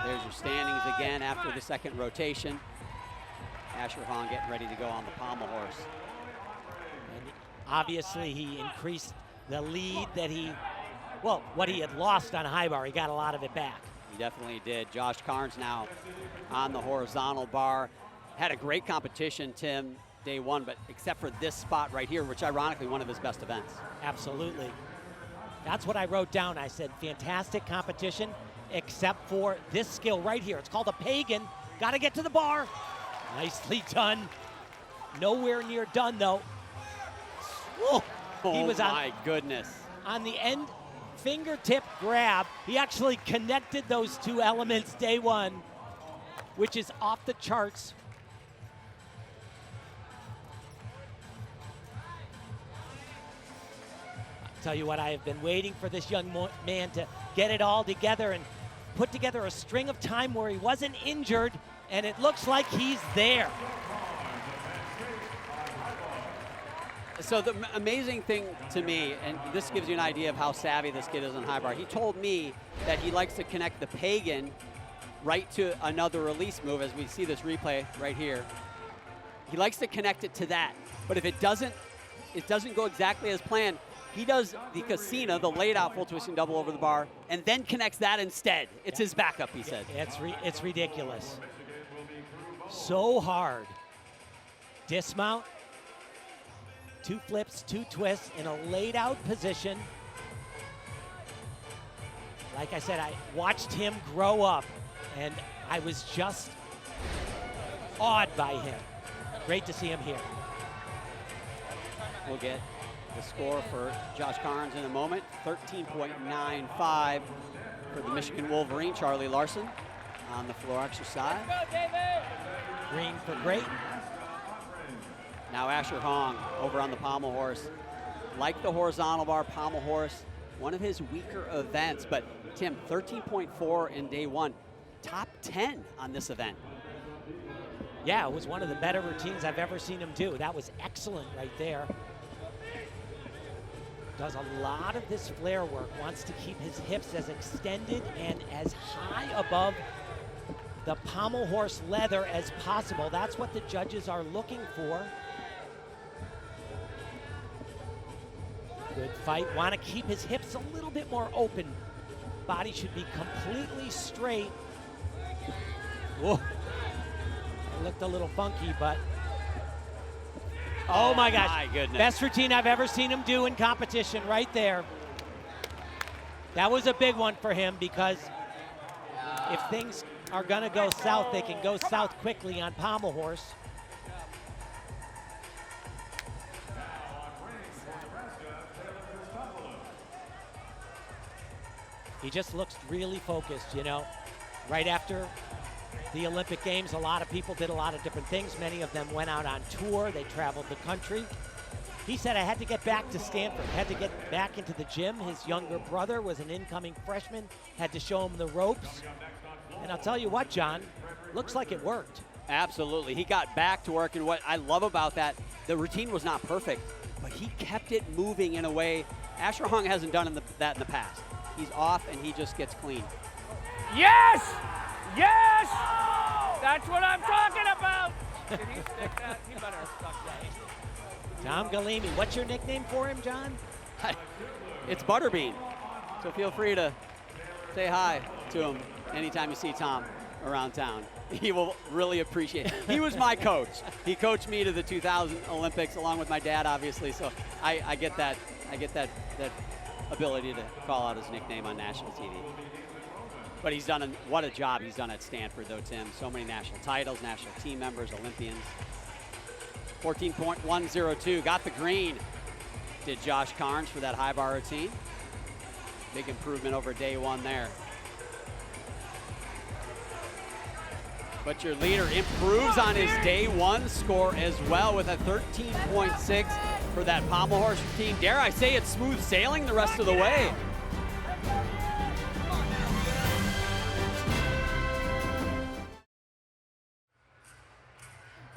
S1: There's your standings again after the second rotation. Asher Hong getting ready to go on the pommel horse.
S2: And obviously he increased the lead that what he had lost on high bar, he got a lot of it back.
S1: He definitely did. Josh Carnes now on the horizontal bar. Had a great competition, Tim, day 1, but except for this spot right here, which ironically one of his best events.
S2: Absolutely. That's what I wrote down. I said fantastic competition, except for this skill right here. It's called a pagan. Got to get to the bar. Nicely done. Nowhere near done though. Whoa. He was
S1: my goodness.
S2: On the end fingertip grab. He actually connected those two elements day 1, which is off the charts. I'll tell you what, I have been waiting for this young man to get it all together and put together a string of time where he wasn't injured, and it looks like he's there.
S1: So the amazing thing to me, and this gives you an idea of how savvy this kid is on high bar, he told me that he likes to connect the pagan right to another release move, as we see this replay right here. He likes to connect it to that, but if it doesn't go exactly as planned, he does the casino, the laid out full twisting double over the bar, and then connects that instead. It's his backup, he said.
S2: It's ridiculous. So hard. Dismount, 2 flips, 2 twists in a laid out position. Like I said, I watched him grow up, and I was just awed by him. Great to see him here.
S1: We'll get the score for Josh Carnes in a moment. 13.95 for the Michigan Wolverine. Charlie Larson on the floor exercise.
S3: Go, David!
S2: Green for great.
S1: Now Asher Hong over on the pommel horse. Like the horizontal bar, pommel horse, one of his weaker events, but Tim, 13.4 in day one. Top 10 on this event.
S2: Yeah, it was one of the better routines I've ever seen him do. That was excellent right there. Does a lot of this flare work, wants to keep his hips as extended and as high above the pommel horse leather as possible. That's what the judges are looking for. Good fight. Want to keep his hips a little bit more open. Body should be completely straight. Whoa. It looked a little funky, but oh my gosh.
S1: My goodness.
S2: Best routine I've ever seen him do in competition right there. That was a big one for him because if things are going to go south, they can go south quickly on pommel horse. He just looks really focused, you know. Right after the Olympic Games, a lot of people did a lot of different things. Many of them went out on tour. They traveled the country. He said, I had to get back to Stanford, had to get back into the gym. His younger brother was an incoming freshman, had to show him the ropes. And I'll tell you what, John, looks like it worked.
S1: Absolutely. He got back to work, and what I love about that, the routine was not perfect, but he kept it moving in a way Asher Hong hasn't done that in the past. He's off, and he just gets clean.
S3: Yes! Yes! That's what I'm talking about! Did he stick that? He better have stuck that.
S2: Tom Galimi, what's your nickname for him, John?
S1: It's Butterbean. So feel free to say hi to him anytime you see Tom around town. He will really appreciate it. He was my coach. He coached me to the 2000 Olympics along with my dad, obviously. So I get that ability to call out his nickname on national TV. But he's done, what a job he's done at Stanford though, Tim. So many national titles, national team members, Olympians. 14.102, got the green. Did Josh Carnes for that high bar routine. Big improvement over day one there. But your leader improves on his day one score as well with a 13.6 for that pommel horse routine. Dare I say it's smooth sailing the rest of the way.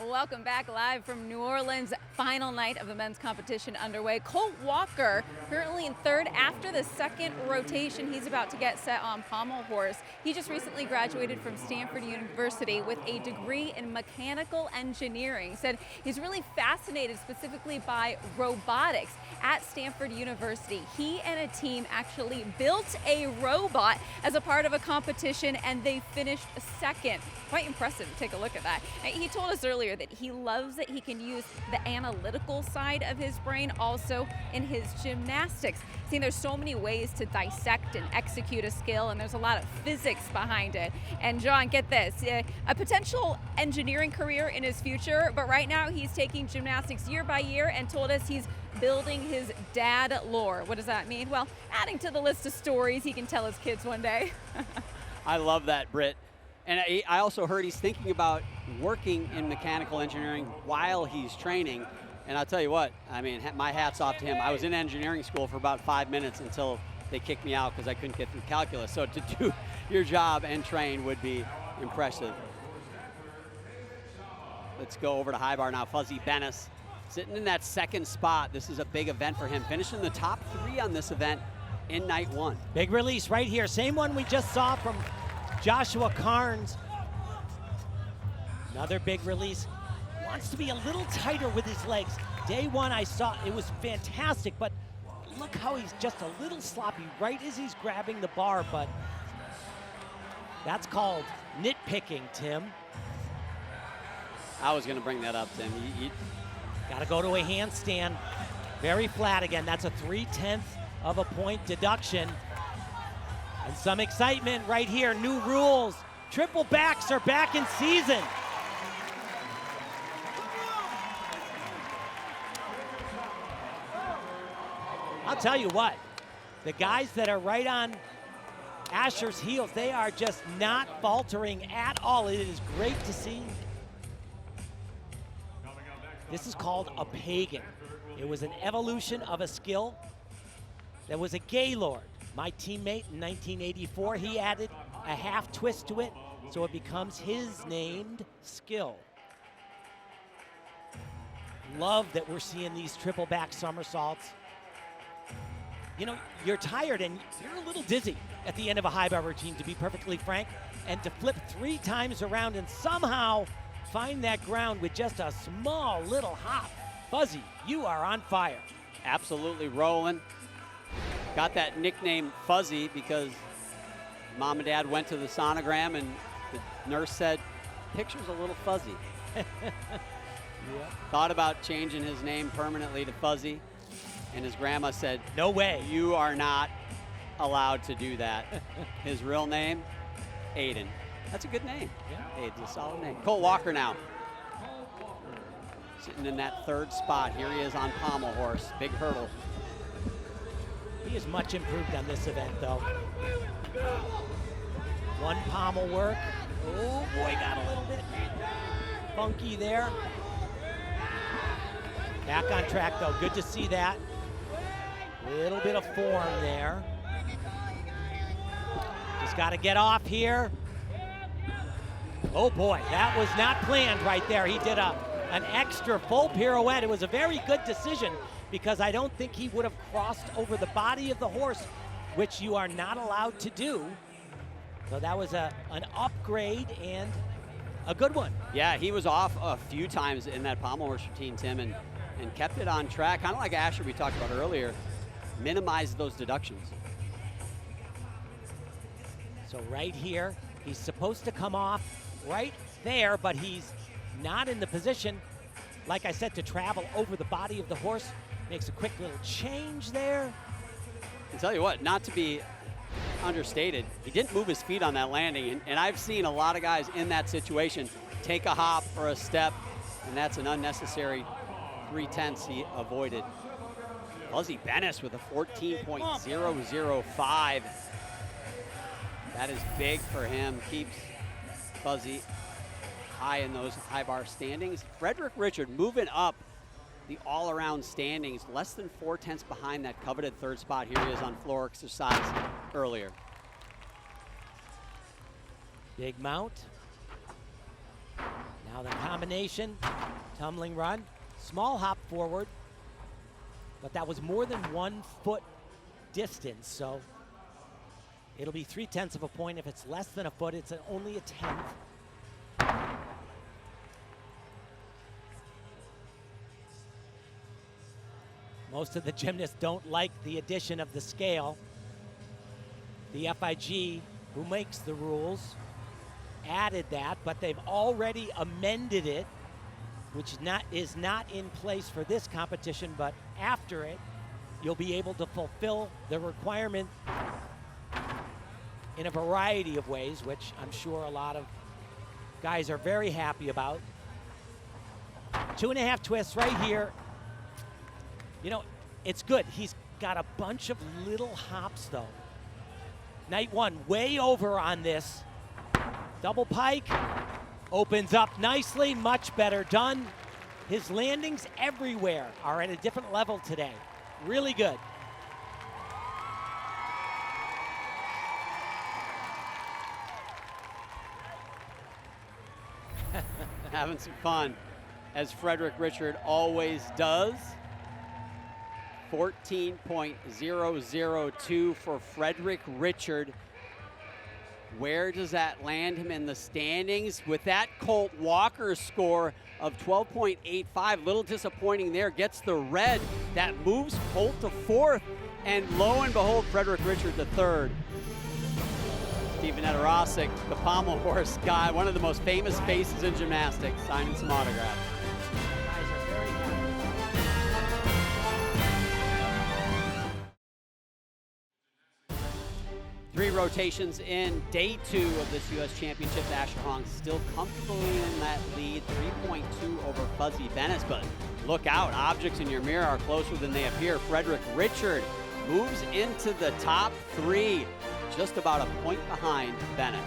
S4: Welcome back live from New Orleans. Final night of the men's competition underway. Colt Walker currently in third after the second rotation. He's about to get set on pommel horse. He just recently graduated from Stanford University with a degree in mechanical engineering. He said he's really fascinated specifically by robotics at Stanford University. He and a team actually built a robot as a part of a competition, and they finished second. Quite impressive to take a look at that. He told us earlier that he loves that he can use the analytical side of his brain also in his gymnastics. See, there's so many ways to dissect and execute a skill, and there's a lot of physics behind it. And John, get this, a potential engineering career in his future, but right now he's taking gymnastics year by year and told us he's building his dad lore. What does that mean? Well, adding to the list of stories he can tell his kids one day.
S1: I love that, Britt. And I also heard he's thinking about working in mechanical engineering while he's training. And I'll tell you what, I mean, my hat's off to him. I was in engineering school for about 5 minutes until they kicked me out because I couldn't get through calculus. So to do your job and train would be impressive. Let's go over to high bar now. Fuzzy Bennis sitting in that second spot. This is a big event for him. Finishing the top 3 on this event in night 1.
S2: Big release right here. Same one we just saw from Joshua Carnes. Another big release. Wants to be a little tighter with his legs. Day one I saw, it was fantastic, but look how he's just a little sloppy right as he's grabbing the bar, but that's called nitpicking, Tim.
S1: I was gonna bring that up, Tim.
S2: Gotta go to a handstand. Very flat again. That's a 3/10 of a point deduction. And some excitement right here, new rules. Triple backs are back in season. I'll tell you what, the guys that are right on Asher's heels, they are just not faltering at all. It is great to see. This is called a pagan. It was an evolution of a skill that was a Gaylord. My teammate in 1984, he added a half twist to it, so it becomes his named skill. Love that we're seeing these triple back somersaults. You know, you're tired and you're a little dizzy at the end of a high bar routine, to be perfectly frank, and to flip 3 times around and somehow find that ground with just a small little hop. Fuzzy, you are on fire.
S1: Absolutely rolling. Got that nickname Fuzzy because Mom and Dad went to the sonogram and the nurse said, picture's a little fuzzy.
S2: Yeah.
S1: Thought about changing his name permanently to Fuzzy, and his grandma said,
S2: No way.
S1: you are not allowed to do that. His real name, Aiden. That's a good name.
S2: Yeah.
S1: Aiden's a solid name. Cole Walker now. Sitting in that 3rd spot. Here he is on Pommel horse. Big hurdle.
S2: He is much improved on this event, though. One pommel work. Oh, boy, got a little bit funky there. Back on track, though. Good to see that. Little bit of form there. Just got to get off here. Oh, boy, that was not planned right there. He did an extra full pirouette. It was a very good decision because I don't think he would have crossed over the body of the horse, which you are not allowed to do. So that was an upgrade and a good one.
S1: Yeah, he was off a few times in that pommel horse routine, Tim, and kept it on track. Kind of like Asher we talked about earlier, minimized those deductions.
S2: So right here, he's supposed to come off right there, but he's not in the position, like I said, to travel over the body of the horse. Makes a quick little change there.
S1: I'll tell you what, not to be understated, he didn't move his feet on that landing, and I've seen a lot of guys in that situation take a hop or a step, and that's an unnecessary 3/10 he avoided. Fuzzy Bennis with a 14.005. That is big for him. Keeps Fuzzy high in those high bar standings. Frederick Richard moving up the all-around standings, less than 4/10 behind that coveted 3rd spot. Here he is on floor exercise earlier.
S2: Big mount. Now the combination, tumbling run, small hop forward, but that was more than 1 foot distance, so it'll be 3/10 of a point. If it's less than a foot, it's only a 1/10. Most of the gymnasts don't like the addition of the scale. The FIG, who makes the rules, added that, but they've already amended it, which is not in place for this competition, but after it, you'll be able to fulfill the requirement in a variety of ways, which I'm sure a lot of guys are very happy about. 2.5 twists right here. You know, it's good. He's got a bunch of little hops, though. Night 1, way over on this. Double pike, opens up nicely, much better done. His landings everywhere are at a different level today. Really good.
S1: Having some fun, as Frederick Richard always does. 14.002 for Frederick Richard. Where does that land him in the standings? With that Colt Walker score of 12.85, little disappointing there, gets the red. That moves Colt to 4th, and lo and behold, Frederick Richard to 3rd. Stephen Nedoroscik, the pommel horse guy, one of the most famous faces in gymnastics, signing some autographs.
S2: Guys are very happy.
S1: 3 rotations in day 2 of this U.S. Championship. Asher Hong still comfortably in that lead, 3.2 over Fuzzy Bennis, but look out, objects in your mirror are closer than they appear. Frederick Richard moves into the top 3, just about a point behind Bennis.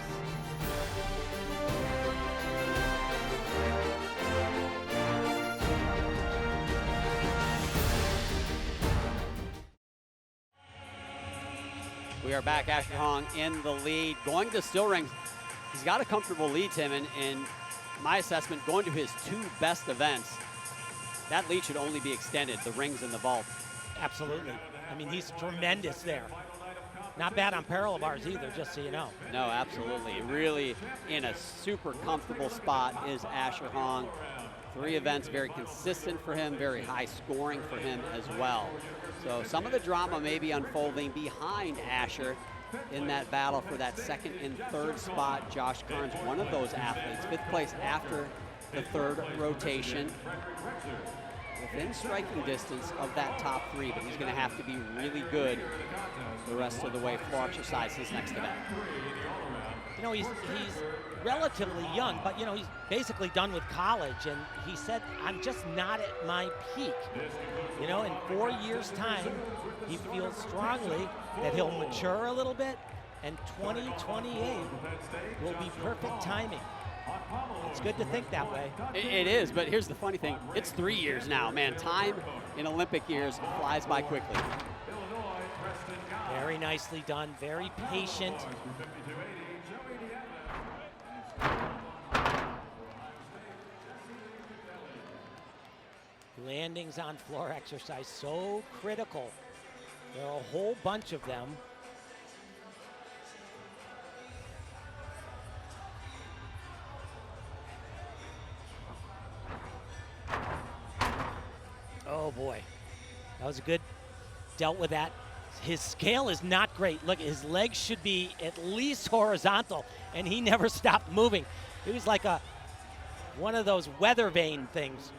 S1: We are back. Asher Hong in the lead, going to still rings. He's got a comfortable lead, Tim, and in my assessment, going to his 2 best events, that lead should only be extended, the rings and the vault.
S2: Absolutely. I mean, he's tremendous there. Not bad on parallel bars either, just so you know.
S1: No, absolutely. Really in a super comfortable spot is Asher Hong. 3 events, very consistent for him, very high scoring for him as well. So some of the drama may be unfolding behind Asher in that battle for that 2nd and 3rd spot. Josh Carnes, one of those athletes, 5th place after the 3rd rotation. Within striking distance of that top 3, but he's going to have to be really good the rest of the way. Floor exercise, his next event.
S2: You know, he's relatively young, but, you know, he's basically done with college, and he said, I'm just not at my peak. You know, in 4 years' time, he feels strongly that he'll mature a little bit, and 2028 will be perfect timing. It's good to think that way.
S1: It is, but here's the funny thing. It's 3 years now, man. Time in Olympic years flies by quickly.
S2: Very nicely done, very patient. Landings on floor exercise, so critical. There are a whole bunch of them. Oh boy, that was a good, dealt with that. His scale is not great. Look, his legs should be at least horizontal, and he never stopped moving. It was like one of those weather vane things.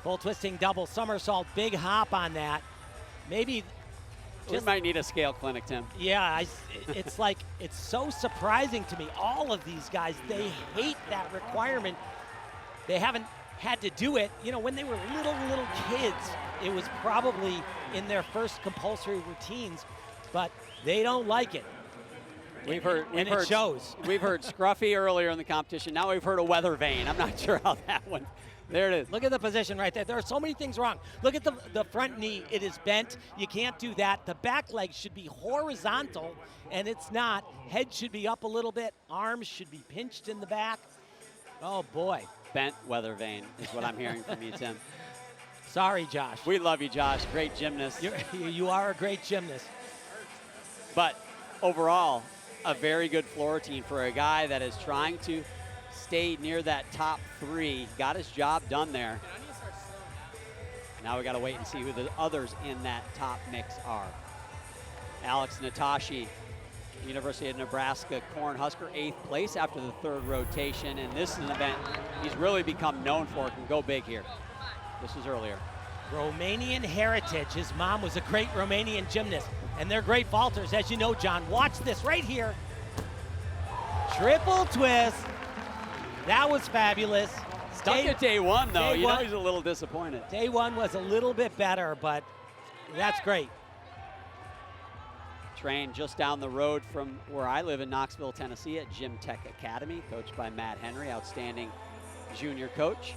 S2: Full twisting double somersault, big hop on that. Maybe
S1: we might need a scale clinic, Tim.
S2: Yeah, it's like, it's so surprising to me. All of these guys, they hate that requirement. They haven't had to do it. You know, when they were little kids, it was probably in their first compulsory routines, but they don't like it.
S1: We've heard
S2: it shows.
S1: We've heard scruffy earlier in the competition. Now we've heard a weather vane. I'm not sure how that one. There it is.
S2: Look at the position right there. There are so many things wrong. Look at the front knee. It is bent. You can't do that. The back leg should be horizontal, and it's not. Head should be up a little bit. Arms should be pinched in the back. Oh, boy.
S1: Bent weather vane is what I'm hearing from you, Tim.
S2: Sorry, Josh.
S1: We love you, Josh. Great gymnast.
S2: You are a great gymnast.
S1: But overall, a very good floor routine for a guy that is trying to stay near that top 3. Got his job done there. Now we got to wait and see who the others in that top mix are. Alex Natashi, University of Nebraska Cornhusker, 8th place after the 3rd rotation. And this is an event he's really become known for. Can go big here. This was earlier.
S2: Romanian heritage. His mom was a great Romanian gymnast, and they're great vaulters, as you know, John. Watch this right here. Triple twist. That was fabulous.
S1: Stuck at day 1, though.
S2: Day
S1: you
S2: one,
S1: know he's a little disappointed.
S2: Day 1 was a little bit better, but that's great.
S1: Trained just down the road from where I live in Knoxville, Tennessee at Gym Tech Academy, coached by Matt Henry, outstanding junior coach.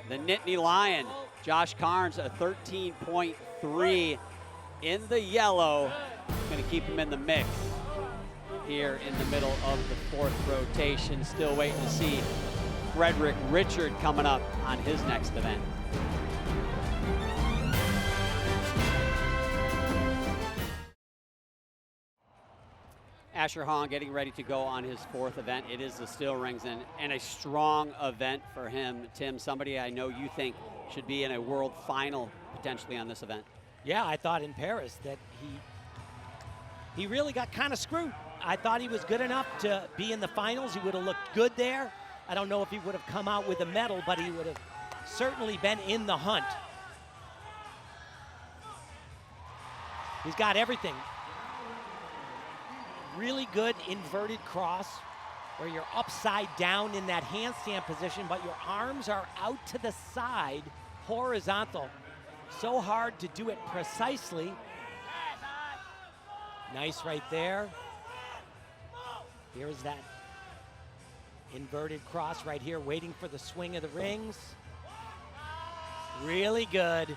S1: The Nittany Lion, Josh Carnes, a 13.3 in the yellow. Going to keep him in the mix here in the middle of the 4th rotation. Still waiting to see Frederick Richard coming up on his next event. Asher Hong getting ready to go on his 4th event. It is the Steel Rings and a strong event for him. Tim, somebody I know you think should be in a world final potentially on this event.
S2: Yeah, I thought in Paris that he really got kind of screwed. I thought he was good enough to be in the finals. He would have looked good there. I don't know if he would have come out with a medal, but he would have certainly been in the hunt. He's got everything. Really good inverted cross where you're upside down in that handstand position, but your arms are out to the side, horizontal. So hard to do it precisely. Nice right there. Here's that inverted cross right here, waiting for the swing of the rings. Really good.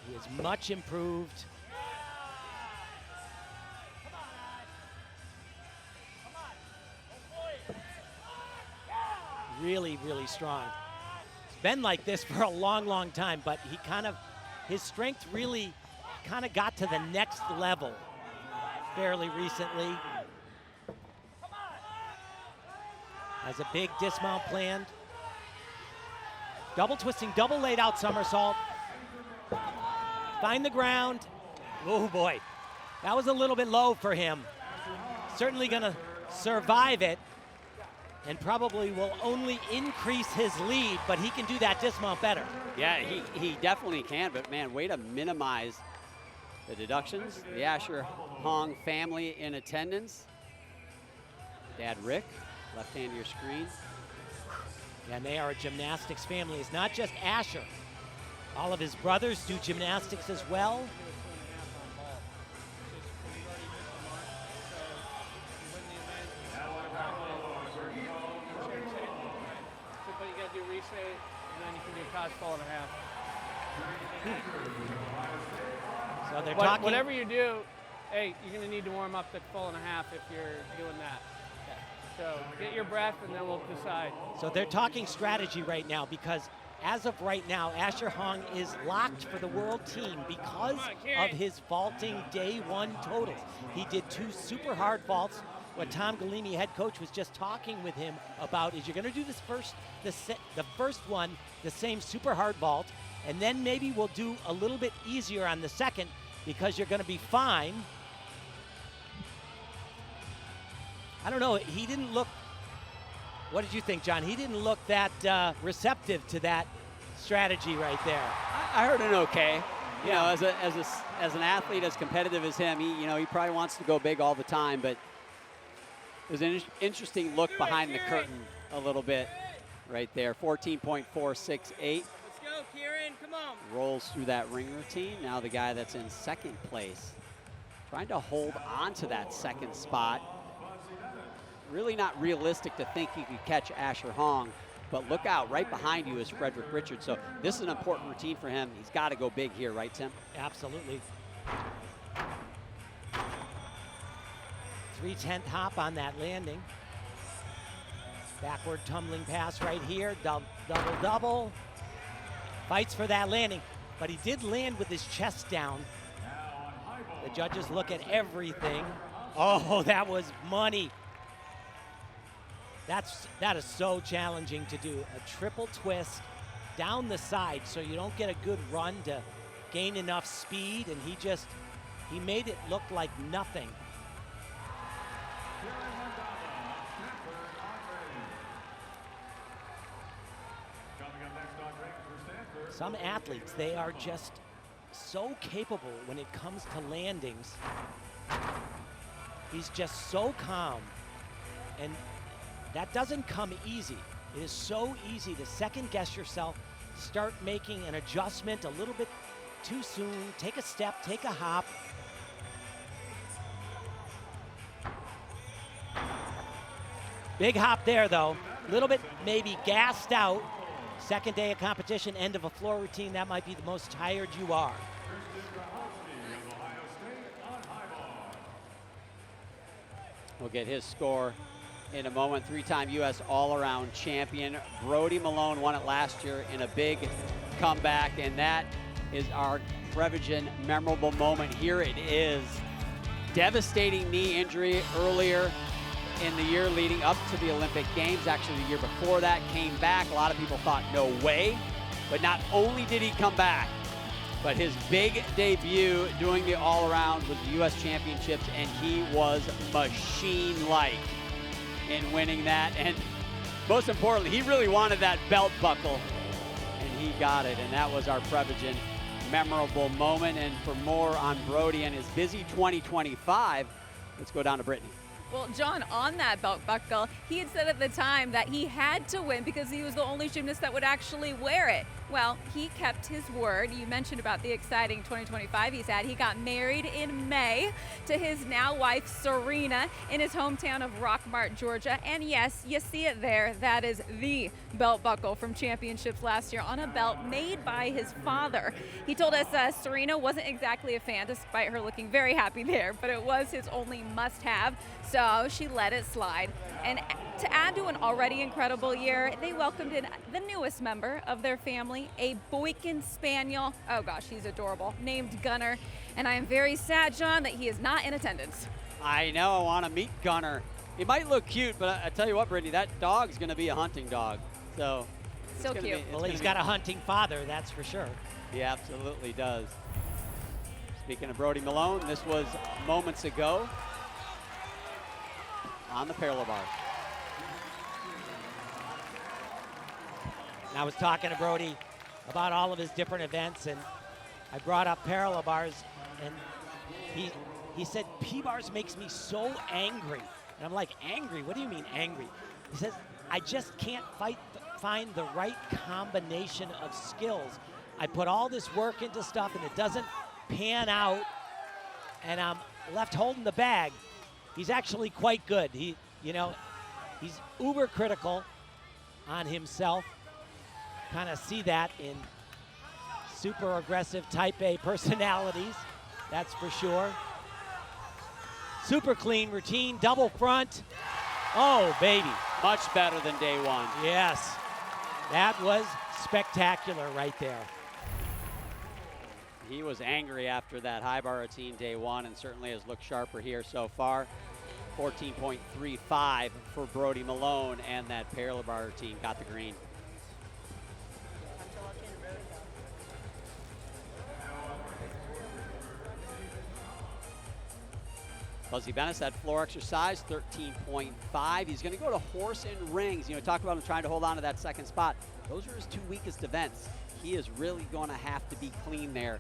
S2: He is much improved. Really, really strong. It's been like this for a long, long time, but he his strength really kind of got to the next level fairly recently. Has a big dismount planned. Double twisting, double laid out somersault. Find the ground. Oh boy, that was a little bit low for him. Certainly gonna survive it and probably will only increase his lead, but he can do that dismount better.
S1: Yeah, he definitely can, but man, way to minimize the deductions. The Asher Hong family in attendance. Dad Rick, left hand of your screen.
S2: And they are a gymnastics family. It's not just Asher. All of his brothers do gymnastics as well.
S3: But you got to do reset, and then you can do cause fall and a half.
S2: So they're talking.
S3: Whatever you do, hey, you're going to need to warm up the full and a half if you're doing that. So get your breath, and then we'll decide.
S2: So they're talking strategy right now because as of right now, Asher Hong is locked for the world team because of his vaulting day one totals. He did 2 super hard vaults. What Tom Galimi, head coach, was just talking with him about is you're going to do the first one, the same super hard vault, and then maybe we'll do a little bit easier on the second because you're going to be fine. I don't know, he didn't look, what did you think, John? He didn't look that receptive to that strategy right there.
S1: I heard an okay. You know, as an athlete as competitive as him, he probably wants to go big all the time, but it was an interesting look behind the curtain a little bit right there. 14.468.
S3: Let's go, Kieran, come on.
S1: Rolls through that ring routine. Now the guy that's in second place, trying to hold on to that second spot. Really not realistic to think he could catch Asher Hong, but look out, right behind you is Frederick Richard. So this is an important routine for him. He's got to go big here, right, Tim?
S2: Absolutely. 3/10 hop on that landing. Backward tumbling pass right here, double. Fights for that landing, but he did land with his chest down. The judges look at everything. Oh, that was money. That is so challenging to do. A triple twist down the side so you don't get a good run to gain enough speed, and he made it look like nothing. Some athletes, they are just so capable when it comes to landings. He's just so calm, and that doesn't come easy. It is so easy to second guess yourself, start making an adjustment a little bit too soon, take a step, take a hop. Big hop there though, a little bit maybe gassed out. Second day of competition, end of a floor routine, that might be the most tired you are.
S1: We'll get his score in a moment. 3-time U.S. all-around champion. Brody Malone won it last year in a big comeback, and that is our Prevagen memorable moment. Here it is. Devastating knee injury earlier in the year leading up to the Olympic Games. Actually, the year before that, came back. A lot of people thought, no way. But not only did he come back, but his big debut doing the all-around was the U.S. Championships, and he was machine-like in winning that. And most importantly, he really wanted that belt buckle, and he got it. And that was our Prevagen memorable moment. And for more on Brody and his busy 2025, let's go down to Brittany.
S4: Well, John, on that belt buckle, he had said at the time that he had to win because he was the only gymnast that would actually wear it. Well, he kept his word. You mentioned about the exciting 2025 he's had. He got married in May to his now wife, Serena, in his hometown of Rockmart, Georgia. And yes, you see it there. That is the belt buckle from championships last year on a belt made by his father. He told us Serena wasn't exactly a fan, despite her looking very happy there, but it was his only must-have. So she let it slide. And to add to an already incredible year, they welcomed in the newest member of their family, a Boykin Spaniel. Oh gosh, he's adorable, named Gunner. And I am very sad, John, that he is not in attendance.
S1: I know, I want to meet Gunner. He might look cute, but I tell you what, Brittany, that dog's going to be a hunting dog. So
S4: cute.
S2: Well, he's got a hunting father, that's for sure.
S1: He absolutely does. Speaking of Brody Malone, this was moments ago on the parallel bars.
S2: And I was talking to Brody about all of his different events, and I brought up parallel bars, and he said, P-bars makes me so angry. And I'm like, angry? What do you mean angry? He says, I just can't find the right combination of skills. I put all this work into stuff, and it doesn't pan out, and I'm left holding the bag. He's actually quite good. He's uber critical on himself. Kind of see that in super aggressive type A personalities, that's for sure. Super clean routine, double front. Oh, baby.
S1: Much better than day one.
S2: Yes, that was spectacular right there.
S1: He was angry after that high bar routine day one, and certainly has looked sharper here so far. 14.35 for Brody Malone, and that parallel bar routine got the green. Fuzzy Bennis, that floor exercise, 13.5. He's going to go to horse and rings. You know, talk about him trying to hold on to that second spot. Those are his two weakest events. He is really going to have to be clean there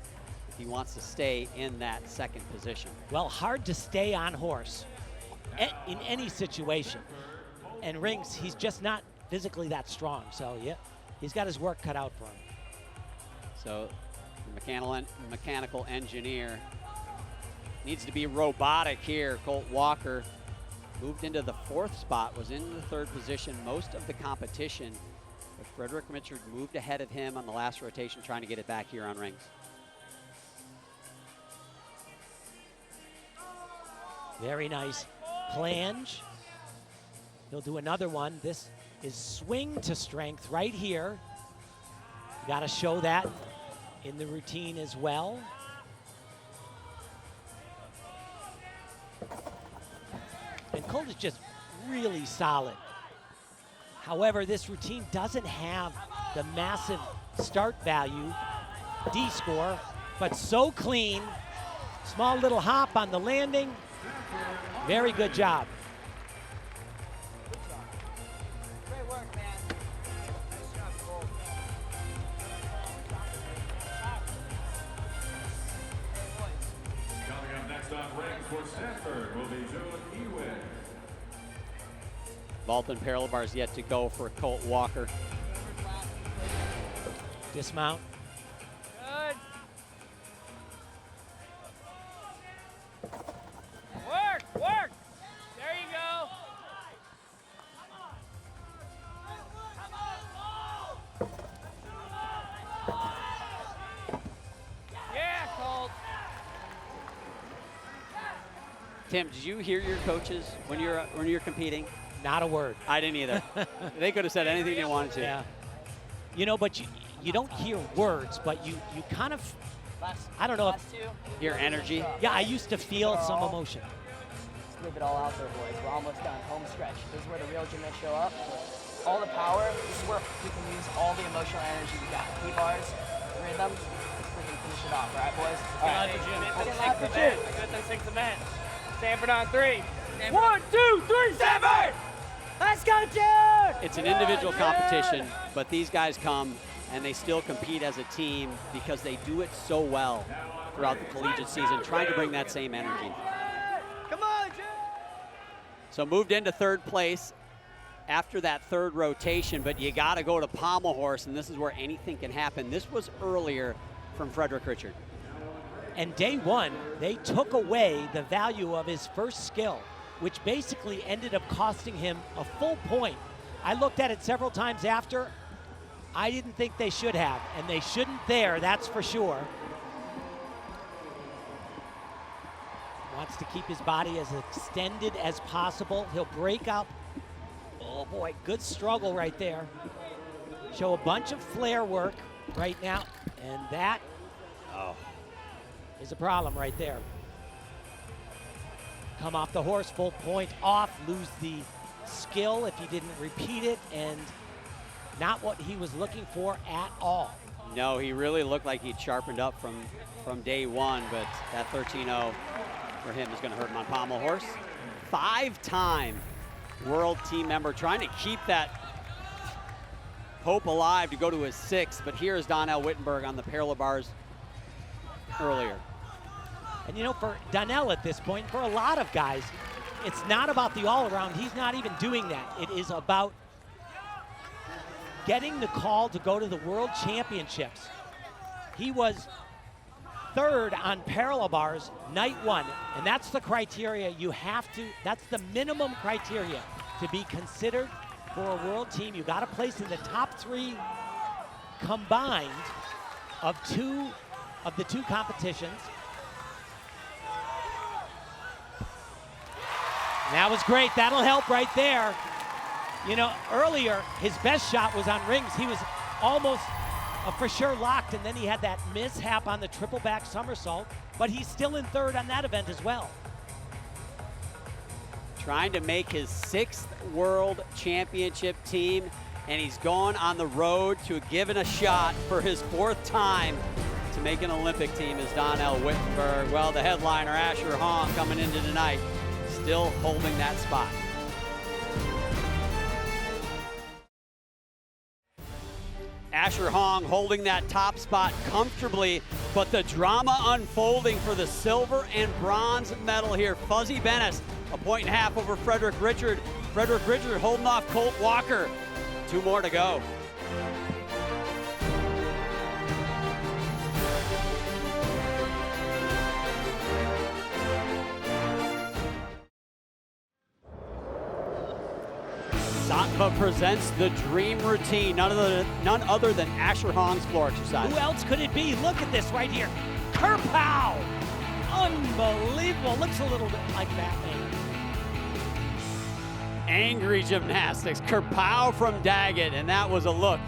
S1: if he wants to stay in that second position.
S2: Well, hard to stay on horse in any situation. And rings, he's just not physically that strong. So, yeah, he's got his work cut out for him.
S1: So, the mechanical engineer needs to be robotic here. Colt Walker moved into the fourth spot, was in the third position most of the competition. But Frederick Richard moved ahead of him on the last rotation, trying to get it back here on rings.
S2: Very nice flange. He'll do another one. This is swing to strength right here. You got to show that in the routine as well. And Colt is just really solid. However, this routine doesn't have the massive start value, D score, but so clean. Small little hop on the landing. Very good job.
S3: Great work, man. Nice job, Cole.
S7: Coming up next on rings for Stanford will be Joe Ewen.
S1: Vault and parallel bars yet to go for Colt Walker.
S2: Dismount.
S3: Good. Work. There you go. Yeah, Colt.
S1: Tim, did you hear your coaches when you're competing?
S2: Not a word.
S1: I didn't either. They could have said anything they wanted to.
S2: Yeah. You know, but you don't hear words, but you kind of, I don't know if,
S1: Your energy.
S2: yeah, I used to feel some emotion.
S8: Just leave it all out there, boys. We're almost done. Home stretch. This is where the real gymnasts show up. All the power. This is where we can use all the emotional energy we got. P-bars, rhythm. Let's freaking finish it off, right, boys? All right.
S3: I got the sixth event. Stanford on three. 1, 2, 3, Stanford!
S8: Let's go, dude!
S1: It's an individual competition, but these guys come and they still compete as a team because they do it so well throughout the collegiate season, trying to bring that same energy.
S8: Come on, Jay!
S1: So moved into third place after that third rotation, but you got to go to Pommel horse, and this is where anything can happen. This was earlier from Frederick Richard.
S2: And day one, they took away the value of his first skill, which basically ended up costing him a full point. I looked at it several times after. I didn't think they should have, and they shouldn't there, that's for sure. Wants to keep his body as extended as possible. He'll break up. Oh boy, good struggle right there. Show a bunch of flare work right now, and that is a problem right there. Come off the horse, full point off, lose the skill if he didn't repeat it, and not what he was looking for at all.
S1: No, he really looked like he'd sharpened up from day one, but that 13-0 for him is going to hurt him on Pommel horse. 5-time world team member, trying to keep that hope alive to go to his 6th, but here's Donnell Whittenburg on the parallel bars earlier.
S2: And you know, for Donnell at this point, for a lot of guys, it's not about the all-around. He's not even doing that. It is about getting the call to go to the World Championships. He was 3rd on parallel bars night 1, and that's the criteria you have to, that's the minimum criteria to be considered for a world team. You got to place in the top 3 combined of the two competitions. That was great. That'll help right there. You know, earlier, his best shot was on rings. He was almost for sure locked, and then he had that mishap on the triple back somersault, but he's still in 3rd on that event as well.
S1: Trying to make his 6th world championship team, and he's gone on the road to giving a shot for his 4th time to make an Olympic team is Donnell Whittenburg. Well, the headliner, Asher Hong, coming into tonight, still holding that spot. Asher Hong holding that top spot comfortably, but the drama unfolding for the silver and bronze medal here. Fuzzy Bennis, a 1.5 over Frederick Richard. Frederick Richard holding off Colt Walker. 2 more to go. Satva presents the dream routine, none other than Asher Hong's floor exercise.
S2: Who else could it be? Look at this right here. Kerpow! Unbelievable. Looks a little bit like Batman.
S1: Angry Gymnastics, Kerpow from Daggett, and that was a look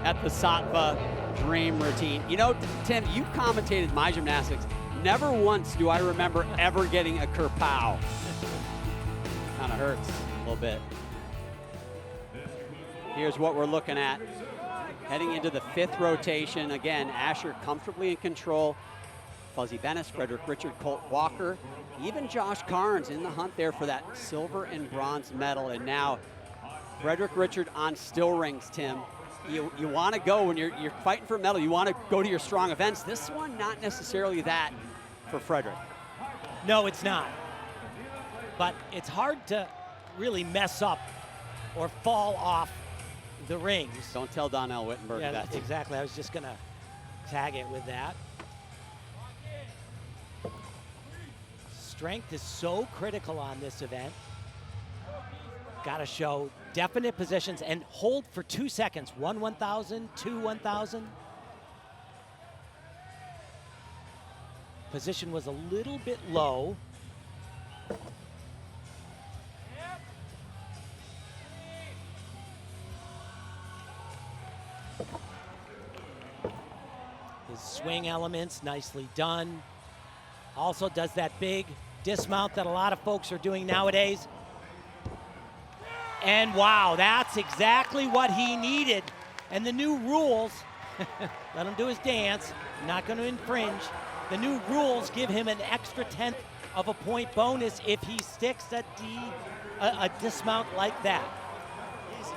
S1: at the Satva dream routine. You know, Tim, you commentated my gymnastics. Never once do I remember ever getting a Kerpow. Kind of hurts a little bit. Here's what we're looking at. Heading into the 5th rotation. Again, Asher comfortably in control. Fuzzy Bennis, Frederick Richard, Colt Walker, even Josh Carnes in the hunt there for that silver and bronze medal. And now Frederick Richard on still rings, Tim. You want to go when you're fighting for a medal. You want to go to your strong events. This one, not necessarily that for Frederick.
S2: No, it's not. But it's hard to really mess up or fall off the rings.
S1: Don't tell Donnell Whittenburg that.
S2: Exactly. I was just going to tag it with that. Strength is so critical on this event. Got to show definite positions and hold for 2 seconds. 1 1,000, 2 1,000. Position was a little bit low. His swing elements, nicely done. Also does that big dismount that a lot of folks are doing nowadays. And wow, that's exactly what he needed. And the new rules, let him do his dance, not going to infringe. The new rules give him an extra 1/10 of a point bonus if he sticks a dismount like that.
S8: Easy.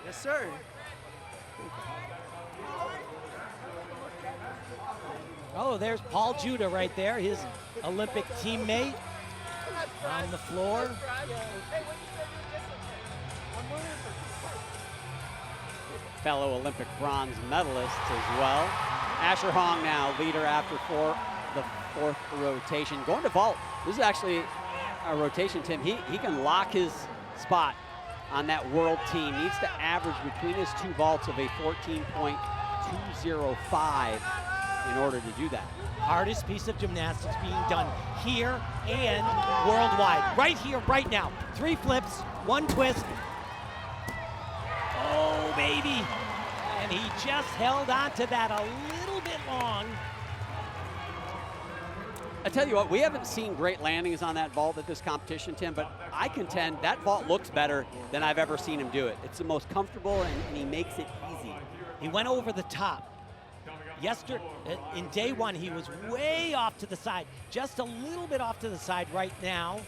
S8: Yes, sir.
S2: Oh, there's Paul Judah right there, his Olympic teammate on the floor.
S1: Fellow Olympic bronze medalists as well. Asher Hong now leader after the fourth rotation. Going to vault. This is actually a rotation, Tim. He can lock his spot on that world team. Needs to average between his two vaults of a 14.205 in order to do that.
S2: Hardest piece of gymnastics being done here and worldwide. Right here, right now. 3 flips, 1 twist. Oh, baby. And he just held on to that a little bit long.
S1: I tell you what, we haven't seen great landings on that vault at this competition, Tim, but I contend that vault looks better than I've ever seen him do it. It's the most comfortable, and he makes it easy.
S2: He went over the top. Yesterday, in day 1, he was way off to the side, just a little bit off to the side right now.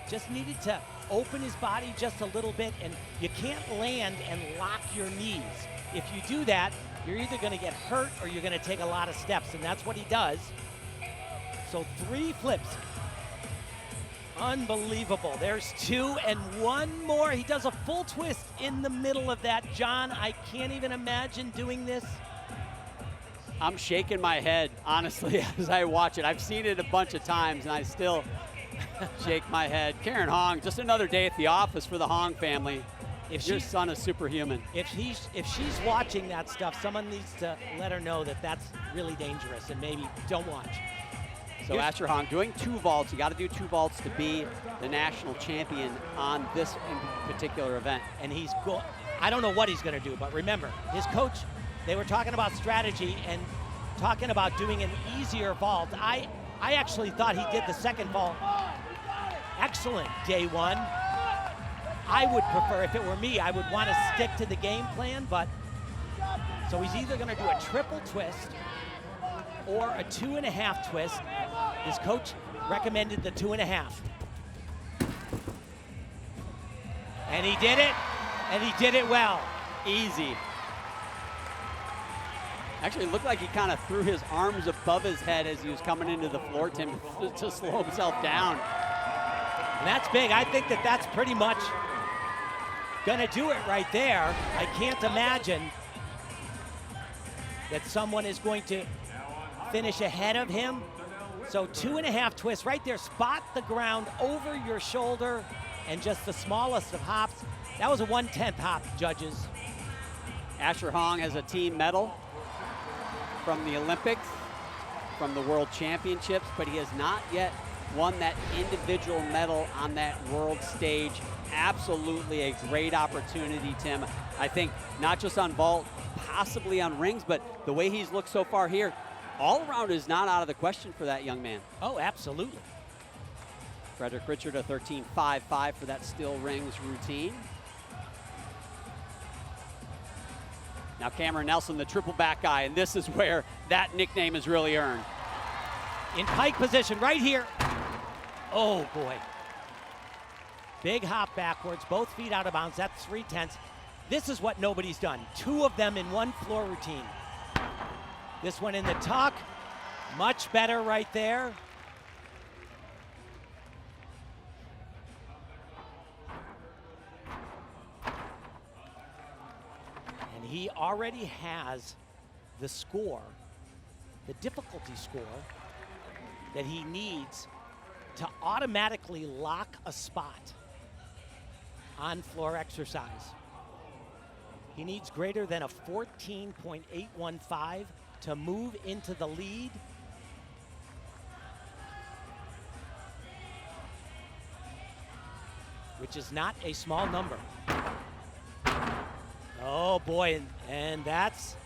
S2: Just needed to open his body just a little bit, and you can't land and lock your knees. If you do that, you're either going to get hurt or you're going to take a lot of steps, and that's what he does. So 3 flips. Unbelievable. There's 2 and 1 more. He does a full twist in the middle of that. John, I can't even imagine doing this.
S1: I'm shaking my head, honestly, as I watch it. I've seen it a bunch of times, and I still shake my head. Karen Hong, just another day at the office for the Hong family. If your son is superhuman.
S2: If she's watching that stuff, someone needs to let her know that that's really dangerous and maybe don't watch.
S1: So Asher Hong doing 2 vaults. You got to do 2 vaults to be the national champion on this particular event.
S2: And I don't know what he's going to do, but remember, his coach, they were talking about strategy and talking about doing an easier vault. I actually thought he did the second vault excellent day 1. I would prefer, if it were me, I would want to stick to the game plan, but so he's either going to do a triple twist or a 2.5 twist. His coach recommended the 2.5. And he did it, and he did it well.
S1: Easy. Actually, it looked like he kind of threw his arms above his head as he was coming into the floor, Tim, to slow himself down.
S2: And that's big. I think that's pretty much gonna do it right there. I can't imagine that someone is going to finish ahead of him. So 2.5 twists right there. Spot the ground over your shoulder and just the smallest of hops. That was a 1/10 hop, judges.
S1: Asher Hong has a team medal from the Olympics, from the World Championships, but he has not yet won that individual medal on that world stage. Absolutely a great opportunity, Tim. I think not just on vault, possibly on rings, but the way he's looked so far here, all around is not out of the question for that young man.
S2: Oh, absolutely.
S1: Frederick Richard, a 13.55 for that still rings routine. Now Cameron Nelson, the triple back guy, and this is where that nickname is really earned.
S2: In pike position right here. Oh boy. Big hop backwards, both feet out of bounds. That's 3/10. This is what nobody's done. 2 of them in 1 floor routine. This one in the tuck, much better right there. And he already has the score, the difficulty score that he needs to automatically lock a spot on floor exercise. He needs greater than a 14.815 to move into the lead. Which is not a small number. Oh boy, and that's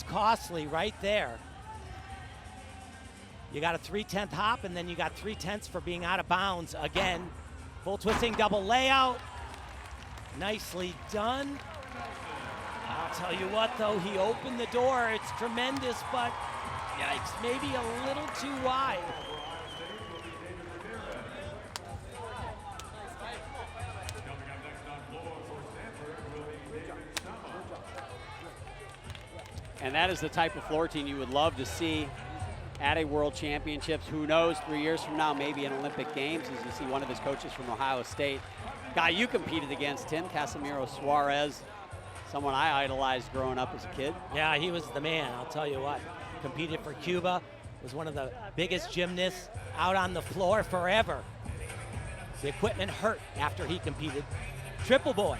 S2: costly right there. You got a 3/10 hop, and then you got 3/10 for being out of bounds again. Full twisting double layout. Nicely done. I'll tell you what, though, he opened the door. It's tremendous, but yikes, maybe a little too wide.
S1: And that is the type of floor team you would love to see at a World Championships. Who knows, 3 years from now, maybe an Olympic Games, as you see one of his coaches from Ohio State. Guy you competed against, Tim, Casimiro Suarez, someone I idolized growing up as a kid.
S2: Yeah, he was the man, I'll tell you what. Competed for Cuba, was one of the biggest gymnasts out on the floor forever. The equipment hurt after he competed. Triple boy.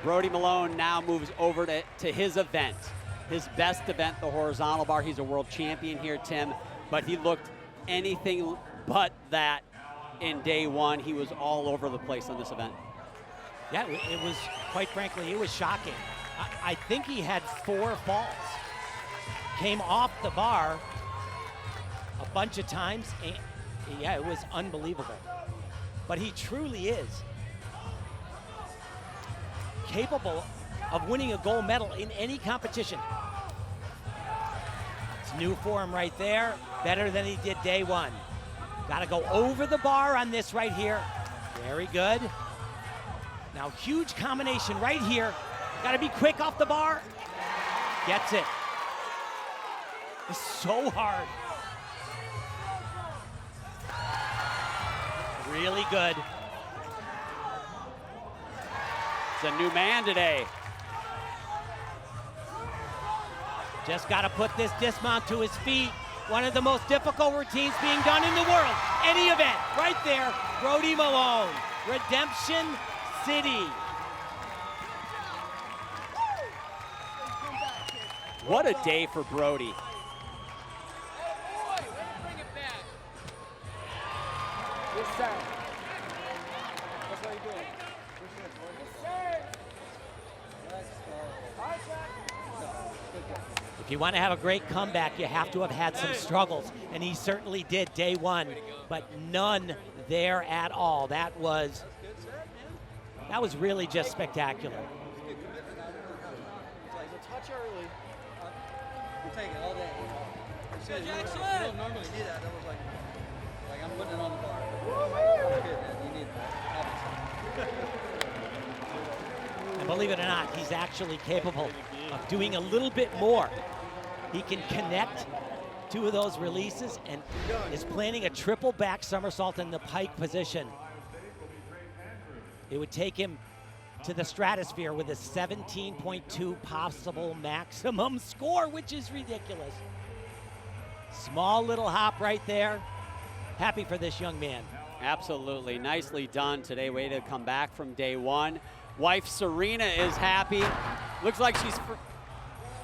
S1: Brody Malone now moves over to his event, his best event, the horizontal bar. He's a world champion here, Tim, but he looked anything but that in day one. He was all over the place on this event.
S2: Yeah, it was, quite frankly, it was shocking. I think he had 4 falls. Came off the bar a bunch of times, and yeah, it was unbelievable. But he truly is capable of winning a gold medal in any competition. It's new for him right there, better than he did day one. Got to go over the bar on this right here. Very good. Now, huge combination right here. Got to be quick off the bar. Gets it. It's so hard. Really good.
S1: It's a new man today.
S2: Just got to put this dismount to his feet. One of the most difficult routines being done in the world. Any event, right there, Brody Malone, Redemption City.
S1: What a day for Brody.
S8: Yes, sir. That's what you're doing. Yes, sir.
S2: If you want to have a great comeback, you have to have had some struggles, and he certainly did day one, but none there at all. That was really just spectacular.
S9: Touch early. We'll take it all day. You don't normally do that. That was like I'm putting it on the bar. That's good, man. You need that.
S2: And believe it or not, he's actually capable of doing a little bit more. He can connect 2 of those releases and is planning a triple back somersault in the pike position. It would take him to the stratosphere with a 17.2 possible maximum score, which is ridiculous. Small little hop right there. Happy for this young man.
S1: Absolutely, nicely done today. Way to come back from day one. Wife Serena is happy. Looks like she's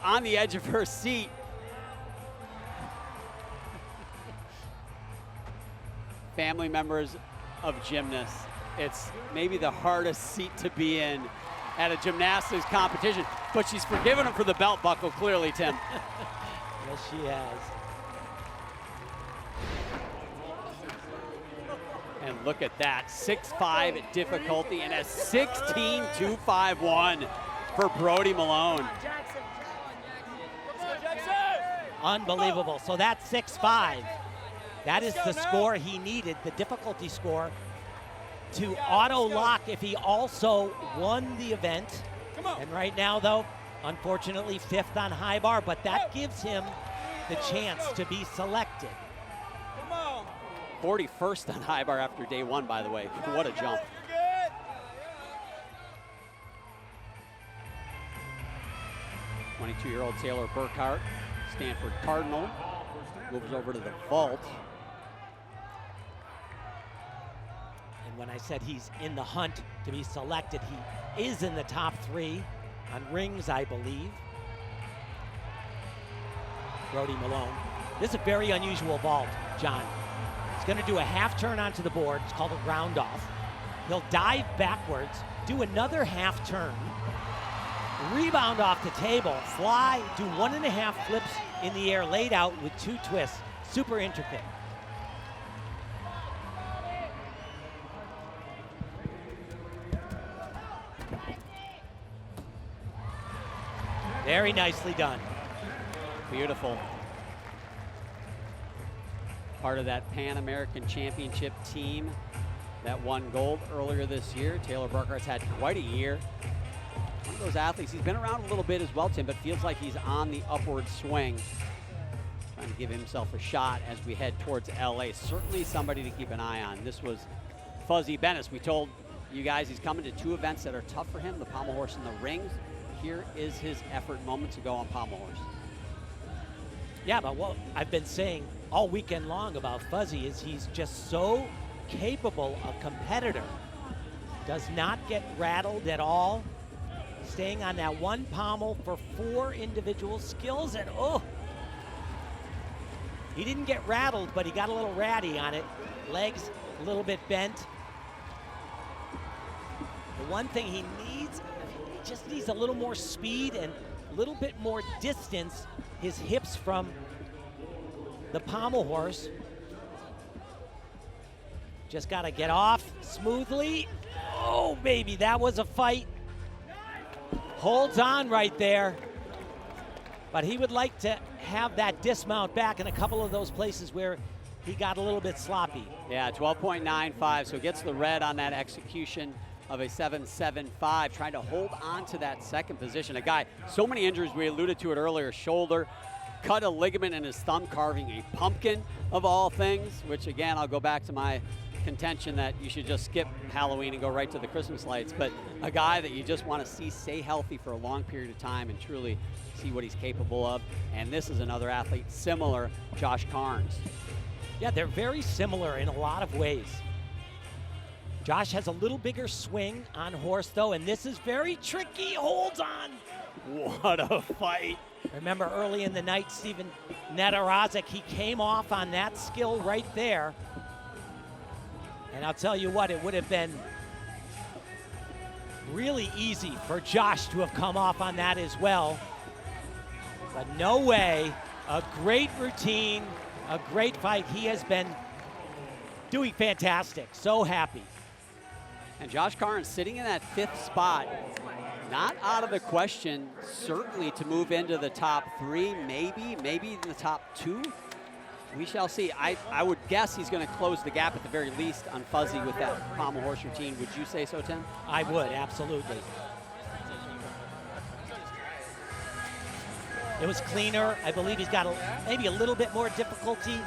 S1: on the edge of her seat. Family members of gymnasts. It's maybe the hardest seat to be in at a gymnastics competition, but she's forgiven him for the belt buckle, clearly, Tim.
S2: Yes, she has.
S1: And look at that, 6'5" difficulty and a 16.251 for Brody Malone.
S2: Unbelievable. So that's 6'5". That is the score he needed, the difficulty score, to auto-lock if he also won the event. And right now, though, unfortunately, 5th on high bar, but that gives him the chance to be selected.
S1: 41st on high bar after day one, by the way. What a jump. Good. 22-year-old Taylor Burkhart, Stanford Cardinal, moves over to the vault.
S2: And when I said he's in the hunt to be selected, he is in the top 3 on rings, I believe. Brody Malone. This is a very unusual vault, John. He's going to do a half turn onto the board. It's called a round off. He'll dive backwards, do another half turn, rebound off the table, fly, do 1.5 flips in the air, laid out with 2 twists. Super intricate. Very nicely done.
S1: Beautiful. Part of that Pan American Championship team that won gold earlier this year. Taylor Burkhart's had quite a year. of those athletes. He's been around a little bit as well, Tim, but feels like he's on the upward swing. Trying to give himself a shot as we head towards LA. Certainly somebody to keep an eye on. This was Fuzzy Bennis. We told you guys he's coming to 2 events that are tough for him, the pommel horse and the rings. Here is his effort moments ago on pommel horse.
S2: Yeah, but what I've been saying all weekend long about Fuzzy is he's just so capable a competitor. Does not get rattled at all. Staying on that one pommel for 4 individual skills, and oh, he didn't get rattled, but he got a little ratty on it. Legs a little bit bent. The one thing he just needs a little more speed and a little bit more distance, his hips from the pommel horse. Just got to get off smoothly. Oh, baby, that was a fight. Holds on right there. But he would like to have that dismount back in a couple of those places where he got a little bit sloppy.
S1: Yeah, 12.95, so gets the red on that execution of a 7.75, trying to hold on to that second position. A guy, so many injuries, we alluded to it earlier, shoulder, cut a ligament in his thumb, carving a pumpkin of all things, which again, I'll go back to my contention that you should just skip Halloween and go right to the Christmas lights, but a guy that you just want to see stay healthy for a long period of time and truly see what he's capable of. And this is another athlete similar, Josh Carnes.
S2: Yeah, they're very similar in a lot of ways. Josh has a little bigger swing on horse though, and this is very tricky. Holds on.
S1: What a fight.
S2: Remember early in the night, Stephen Nedoroscik, he came off on that skill right there. And I'll tell you what, it would have been really easy for Josh to have come off on that as well. But no way. A great routine, a great fight. He has been doing fantastic. So happy.
S1: And Josh Carnes sitting in that 5th spot, not out of the question, certainly to move into the top 3, maybe in the top 2. We shall see. I would guess he's going to close the gap at the very least on Fuzzy with that pommel horse routine. Would you say so, Tim?
S2: I would, absolutely. It was cleaner. I believe he's got maybe a little bit more difficulty.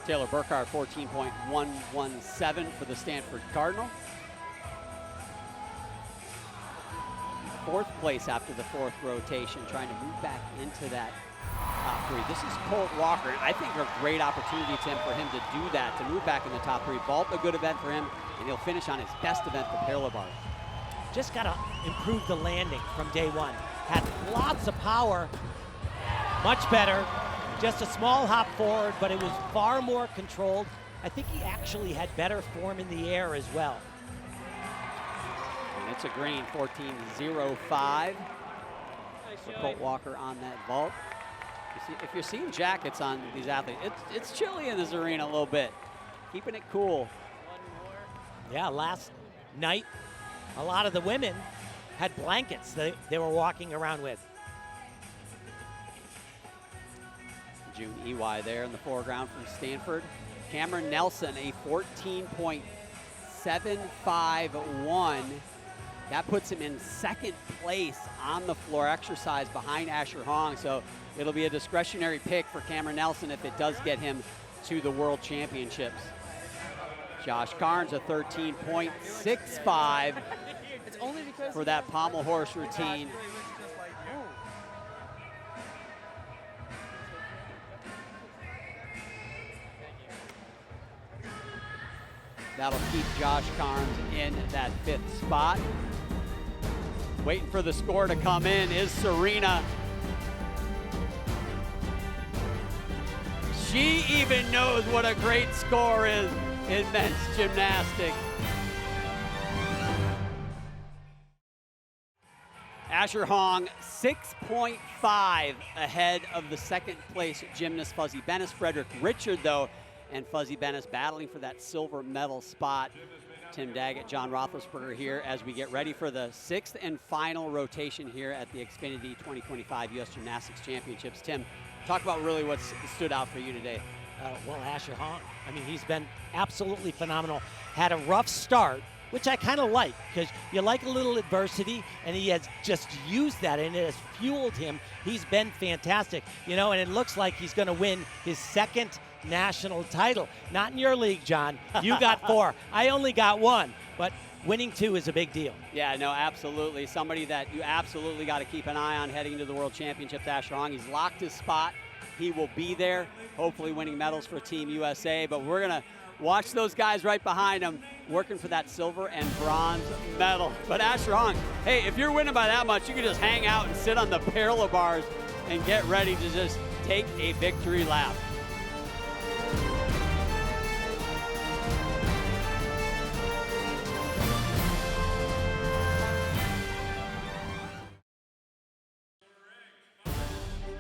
S1: Taylor Burkhart, 14.117 for the Stanford Cardinal. 4th place after the 4th rotation, trying to move back into that top 3. This is Colt Walker, and I think a great opportunity, Tim, for him to do that, to move back in the top 3. Vault, a good event for him, and he'll finish on his best event, the parallel bar.
S2: Just got to improve the landing from day one. Had lots of power, much better. Just a small hop forward, but it was far more controlled. I think he actually had better form in the air as well.
S1: And it's a green, 14.05 for Colt Walker on that vault. If you're seeing jackets on these athletes, it's chilly in this arena a little bit. Keeping it cool.
S2: Yeah, last night, a lot of the women had blankets they were walking around with.
S1: June EY there in the foreground from Stanford. Cameron Nelson, a 14.751. That puts him in 2nd place on the floor exercise behind Asher Hong. So it'll be a discretionary pick for Cameron Nelson if it does get him to the World Championships. Josh Carnes, a 13.65 for that pommel horse routine. That'll keep Josh Carnes in that 5th spot. Waiting for the score to come in is Serena. She even knows what a great score is in men's gymnastics. Asher Hong, 6.5 ahead of the 2nd place gymnast Fuzzy Bennis. Frederick Richard, though, and Fuzzy Bennis battling for that silver medal spot. Tim Daggett, John Roethlisberger here as we get ready for the 6th and final rotation here at the Xfinity 2025 U.S. Gymnastics Championships. Tim, talk about really what stood out for you today.
S2: Well, Asher Hahn, I mean, he's been absolutely phenomenal. Had a rough start, which I kind of like, because you like a little adversity, and he has just used that, and it has fueled him. He's been fantastic, you know, and it looks like he's going to win his second national title. Not in your league, John. You got 4. I only got 1, but winning 2 is a big deal.
S1: Yeah, no, absolutely. Somebody that you absolutely got to keep an eye on heading into the World Championships, Asher Hahn. He's locked his spot. He will be there, hopefully winning medals for Team USA. But we're going to watch those guys right behind him working for that silver and bronze medal. But Asher Hahn, hey, if you're winning by that much, you can just hang out and sit on the parallel bars and get ready to just take a victory lap.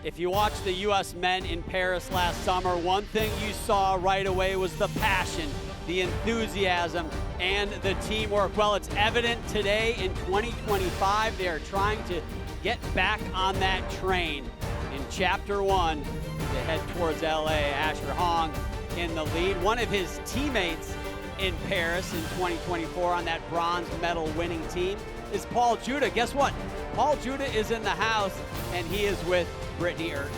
S1: If you watched the U.S. men in Paris last summer, one thing you saw right away was the passion, the enthusiasm, and the teamwork. Well, it's evident today in 2025. They are trying to get back on that train in Chapter 1 to head towards L.A. Asher Hahn in the lead. One of his teammates in Paris in 2024 on that bronze medal winning team is Paul Judah. Guess what? Paul Judah is in the house, and he is with Brittany Erton.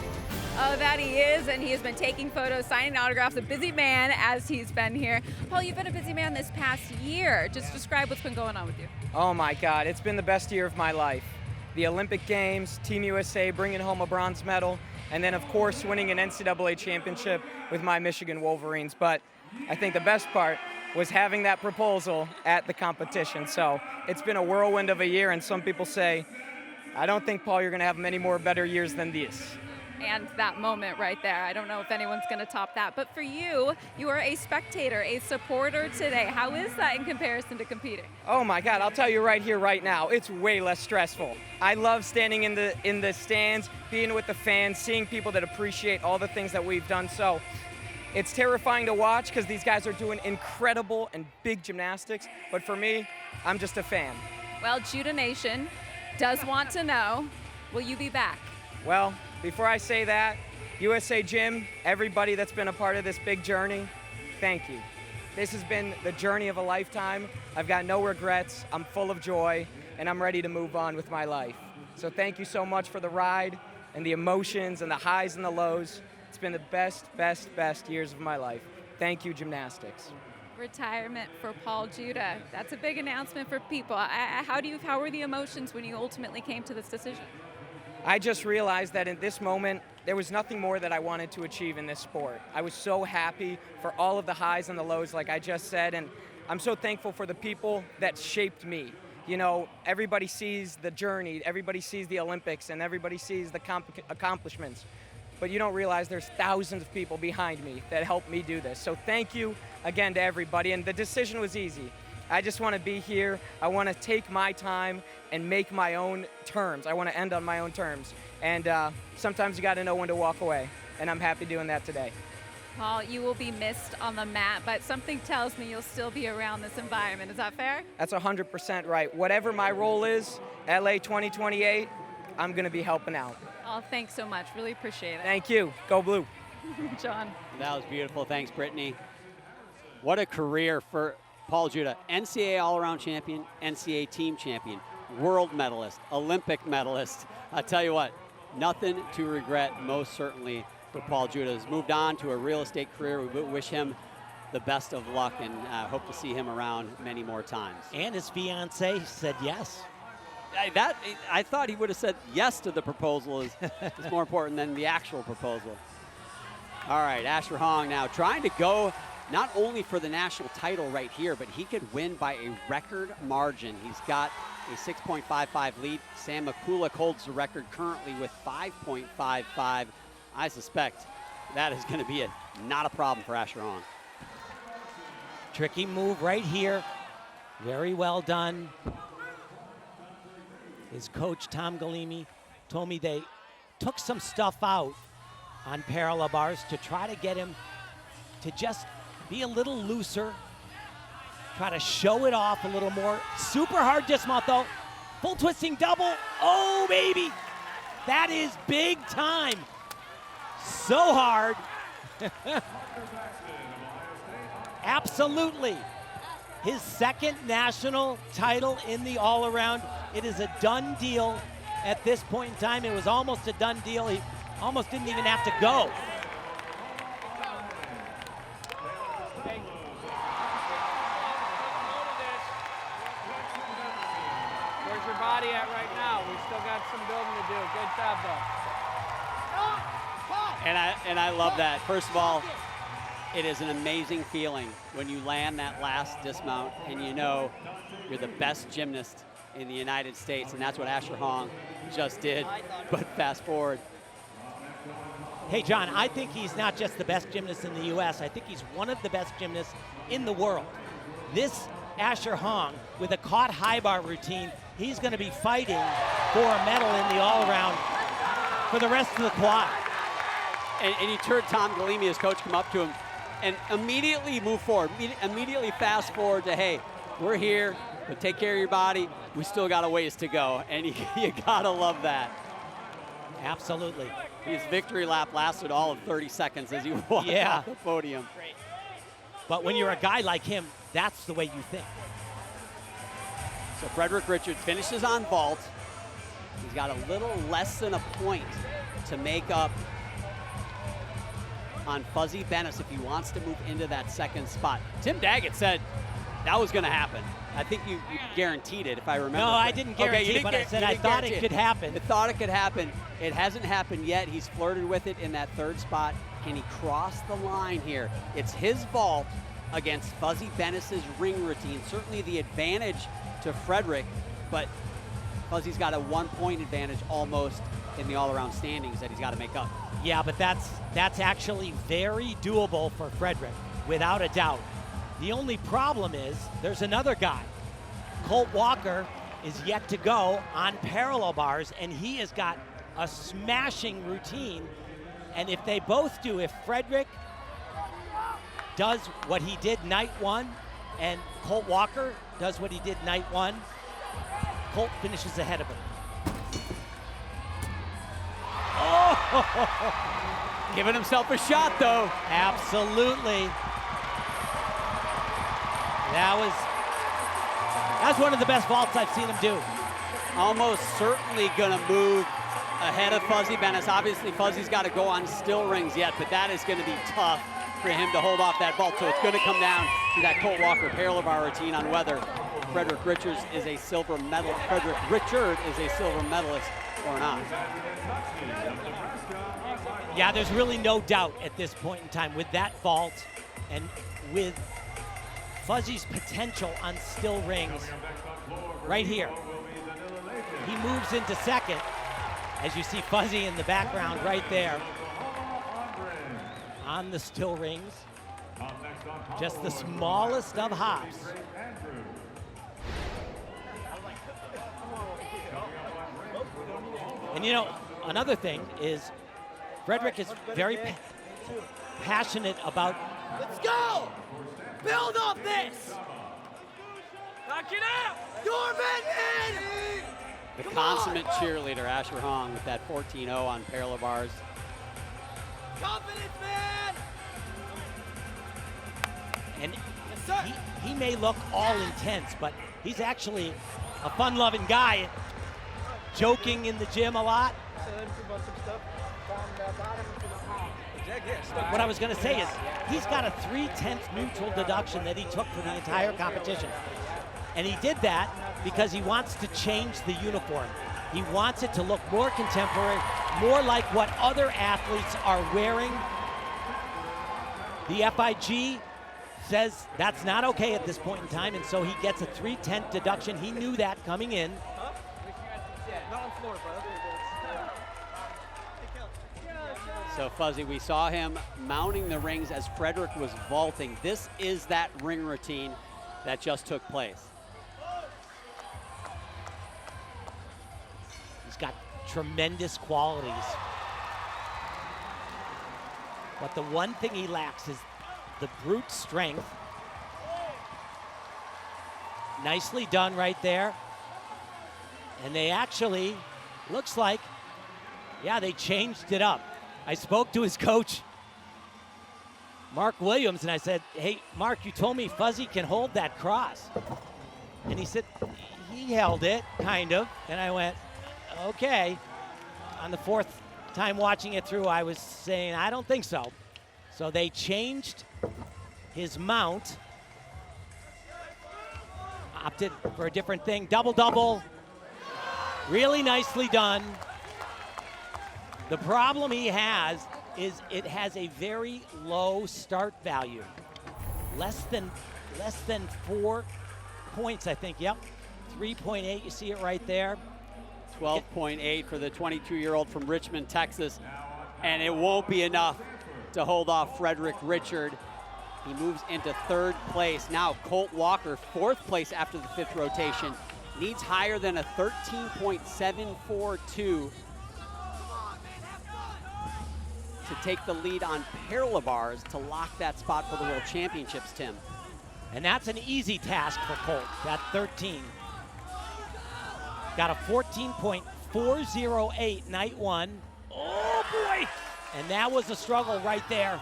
S4: Oh, that he is, and he has been taking photos, signing autographs, a busy man as he's been here. Paul, you've been a busy man this past year. Just describe what's been going on with you.
S10: Oh my God, it's been the best year of my life. The Olympic Games, Team USA bringing home a bronze medal, and then of course winning an NCAA championship with my Michigan Wolverines. But I think the best part was having that proposal at the competition. So it's been a whirlwind of a year, and some people say, I don't think, Paul, you're going to have many more better years than this.
S4: And that moment right there, I don't know if anyone's going to top that. But for you, you are a spectator, a supporter today. How is that in comparison to competing?
S10: Oh my God, I'll tell you right here, right now, it's way less stressful. I love standing in the stands, being with the fans, seeing people that appreciate all the things that we've done. So it's terrifying to watch because these guys are doing incredible and big gymnastics. But for me, I'm just a fan.
S4: Well, Judah Nation does want to know, will you be back?
S10: Well, before I say that, USA Gym, everybody that's been a part of this big journey, thank you. This has been the journey of a lifetime. I've got no regrets, I'm full of joy, and I'm ready to move on with my life. So thank you so much for the ride and the emotions and the highs and the lows. It's been the best, best, best years of my life. Thank you, Gymnastics.
S4: Retirement for Paul Judah. That's a big announcement for people. How were the emotions when you ultimately came to this decision?
S10: I just realized that in this moment, there was nothing more that I wanted to achieve in this sport. I was so happy for all of the highs and the lows, like I just said, and I'm so thankful for the people that shaped me. You know, everybody sees the journey, everybody sees the Olympics, and everybody sees the accomplishments. But you don't realize there's thousands of people behind me that helped me do this. So thank you again to everybody, and the decision was easy. I just want to be here. I want to take my time and make my own terms. I want to end on my own terms. And sometimes you got to know when to walk away, and I'm happy doing that today.
S4: Paul, you will be missed on the mat, but something tells me you'll still be around this environment. Is that fair?
S10: That's 100% right. Whatever my role is, LA 2028, I'm going to be helping out.
S4: Oh, thanks so much. Really appreciate it.
S10: Thank you. Go Blue.
S4: John.
S1: That was beautiful. Thanks, Brittany. What a career for Paul Judah. NCAA all-around champion, NCAA team champion, world medalist, Olympic medalist. I tell you what, nothing to regret, most certainly, for Paul Judah. He's moved on to a real estate career. We wish him the best of luck and hope to see him around many more times.
S2: And his fiance said yes.
S1: I thought he would have said yes to the proposal. Is more important than the actual proposal. All right, Asher Hahn now trying to go not only for the national title right here, but he could win by a record margin. He's got a 6.55 lead. Sam Mikulak holds the record currently with 5.55. I suspect that is going to be not a problem for Asher Hahn.
S2: Tricky move right here. Very well done. His coach, Tom Galimi, told me they took some stuff out on parallel bars to try to get him to just be a little looser, try to show it off a little more. Super hard dismount though. Full twisting double. Oh, baby. That is big time. So hard. Absolutely. His second national title in the all-around. It is a done deal at this point in time. It was almost a done deal. He almost didn't even have to go.
S3: Where's your body at right now? We still got some building to do. Good job, though.
S1: And I love that. First of all, it is an amazing feeling when you land that last dismount and you know you're the best gymnast in the United States, and that's what Asher Hong just did. But fast forward.
S2: Hey, John, I think he's not just the best gymnast in the U.S., I think he's one of the best gymnasts in the world. This Asher Hong, with a caught high bar routine, he's going to be fighting for a medal in the all-around for the rest of the quad.
S1: And you heard Tom Galimi, his coach, come up to him and immediately move forward, immediately fast forward to, hey, we're here, but take care of your body. We still got a ways to go, and you gotta love that.
S2: Absolutely.
S1: His victory lap lasted all of 30 seconds as he walked off the podium.
S2: But when you're a guy like him, that's the way you think.
S1: So Frederick Richard finishes on vault. He's got a little less than a point to make up on Fuzzy Bennis if he wants to move into that second spot. Tim Daggett said that was going to happen. I think you guaranteed it, if I remember.
S2: No, I didn't guarantee it, but I said I thought it could happen.
S1: I thought it could happen. It hasn't happened yet. He's flirted with it in that third spot. Can he cross the line here? It's his vault against Fuzzy Bennis's ring routine. Certainly the advantage to Frederick, but Fuzzy's got a 1 point advantage almost in the all-around standings that he's got to make up.
S2: Yeah, but that's actually very doable for Frederick, without a doubt. The only problem is there's another guy. Colt Walker is yet to go on parallel bars, and he has got a smashing routine. And if they both do, if Frederick does what he did night one and Colt Walker does what he did night one, Colt finishes ahead of him.
S1: Oh! Giving himself a shot, though.
S2: Absolutely. That's one of the best vaults I've seen him do.
S1: Almost certainly gonna move ahead of Fuzzy Bennis. Obviously, Fuzzy's got to go on still rings yet, but that is going to be tough for him to hold off that vault. So it's going to come down to that Colt Walker parallel bar routine on whether Frederick Richard is a silver medalist or not.
S2: Yeah, there's really no doubt at this point in time with that vault and with Fuzzy's potential on still rings right here. He moves into second, as you see Fuzzy in the background right there on the still rings. Just the smallest of hops. And you know, another thing is Frederick is very passionate about.
S3: Let's go! Build off this! Knock it out! Your man!
S1: The consummate cheerleader, Asher Hong, with that 14-0 on parallel bars.
S3: Confidence, man!
S2: And he may look all intense, but he's actually a fun-loving guy, joking in the gym a lot. What I was going to say is he's got a 3/10 neutral deduction that he took for the entire competition. And he did that because he wants to change the uniform. He wants it to look more contemporary, more like what other athletes are wearing. The FIG says that's not okay at this point in time, and so he gets a 3/10 deduction. He knew that coming in.
S1: So Fuzzy, we saw him mounting the rings as Frederick was vaulting. This is that ring routine that just took place.
S2: He's got tremendous qualities. But the one thing he lacks is the brute strength. Nicely done right there. And they actually, looks like, yeah, they changed it up. I spoke to his coach Mark Williams, and I said, hey, Mark, you told me Fuzzy can hold that cross. And he said, he held it, kind of. And I went, okay. On the fourth time watching it through, I was saying, I don't think so. So they changed his mount, opted for a different thing. Double-double, really nicely done. The problem he has is it has a very low start value. Less than 4 points, I think. Yep, 3.8, you see it right there.
S1: 12.8 for the 22-year-old from Richmond, Texas. And it won't be enough to hold off Frederick Richard. He moves into third place. Now Colt Walker, fourth place after the fifth rotation. Needs higher than a 13.742 to take the lead on parallel bars to lock that spot for the World Championships, Tim.
S2: And that's an easy task for Colt, that 13. Got a 14.408 night one. Oh boy! And that was a struggle right there.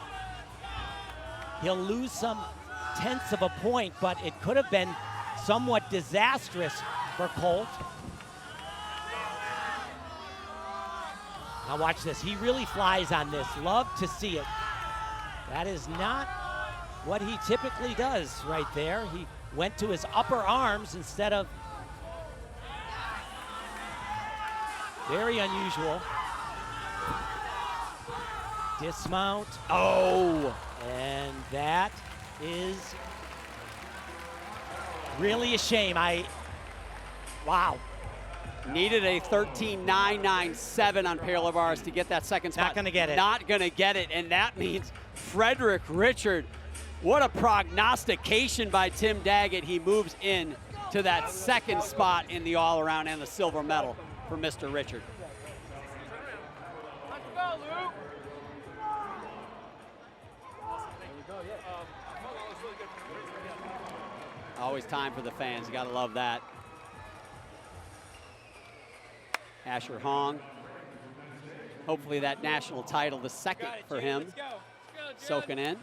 S2: He'll lose some tenths of a point, but it could have been somewhat disastrous for Colt. Now watch this, he really flies on this. Love to see it. That is not what he typically does right there. He went to his upper arms instead of, very unusual. Dismount, oh! And that is really a shame. Wow.
S1: Needed a 13.997 on parallel bars to get that second spot.
S2: Not gonna get it.
S1: Not gonna get it, and that means Frederick Richard, what a prognostication by Tim Daggett. He moves in to that second spot in the all-around and the silver medal for Mr. Richard.
S3: Let's go, Luke.
S1: Always time for the fans, you gotta love that. Asher Hong, hopefully that national title, the second for him, soaking in.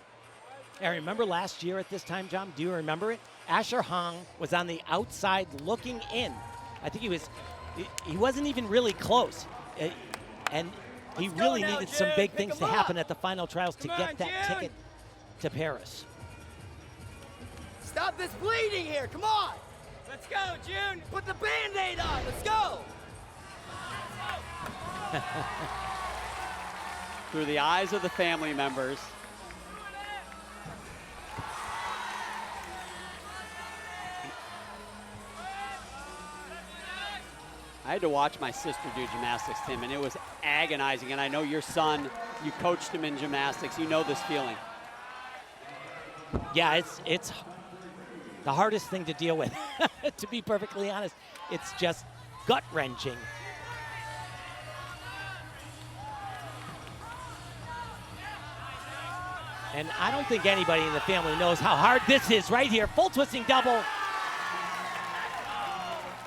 S2: I remember last year at this time, John, do you remember it? Asher Hong was on the outside looking in. I think he wasn't even really close. And he really needed some big things to happen at the final trials to get that ticket to Paris.
S8: Stop this bleeding here, come on!
S3: Let's go, June.
S8: Put the Band-Aid on, let's go!
S1: Through the eyes of the family members. I had to watch my sister do gymnastics, Tim, and it was agonizing. And I know your son, you coached him in gymnastics. You know this feeling.
S2: Yeah, it's the hardest thing to deal with, to be perfectly honest. It's just gut-wrenching. And I don't think anybody in the family knows how hard this is right here. Full twisting double.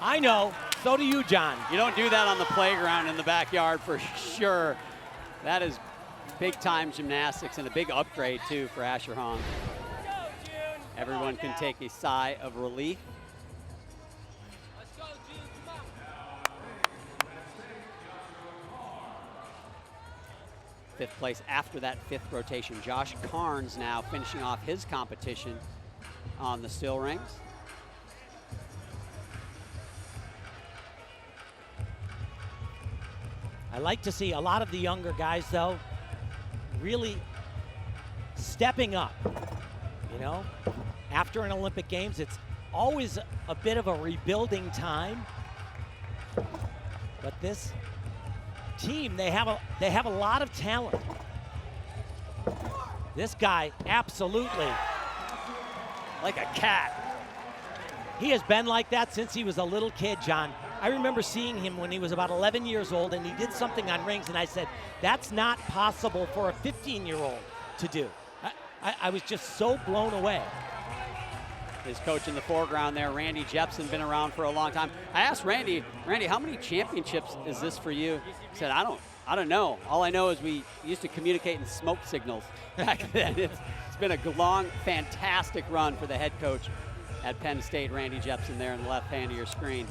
S2: I know, so do you, John.
S1: You don't do that on the playground in the backyard for sure. That is big time gymnastics and a big upgrade too for Asher Hong. Everyone can take a sigh of relief. Fifth place after that fifth rotation. Josh Carnes now finishing off his competition on the still rings.
S2: I like to see a lot of the younger guys, though, really stepping up. You know, after an Olympic Games, it's always a bit of a rebuilding time. But this team, they have a lot of talent. This guy, absolutely.
S1: Like a cat.
S2: He has been like that since he was a little kid, John. I remember seeing him when he was about 11 years old, and he did something on rings, and I said, that's not possible for a 15-year-old to do. I was just so blown away.
S1: His coach in the foreground there, Randy Jepson, been around for a long time. I asked Randy, how many championships is this for you? He said, I don't know. All I know is we used to communicate in smoke signals back then. It's been a long, fantastic run for the head coach at Penn State, Randy Jepson, there in the left hand of your screen.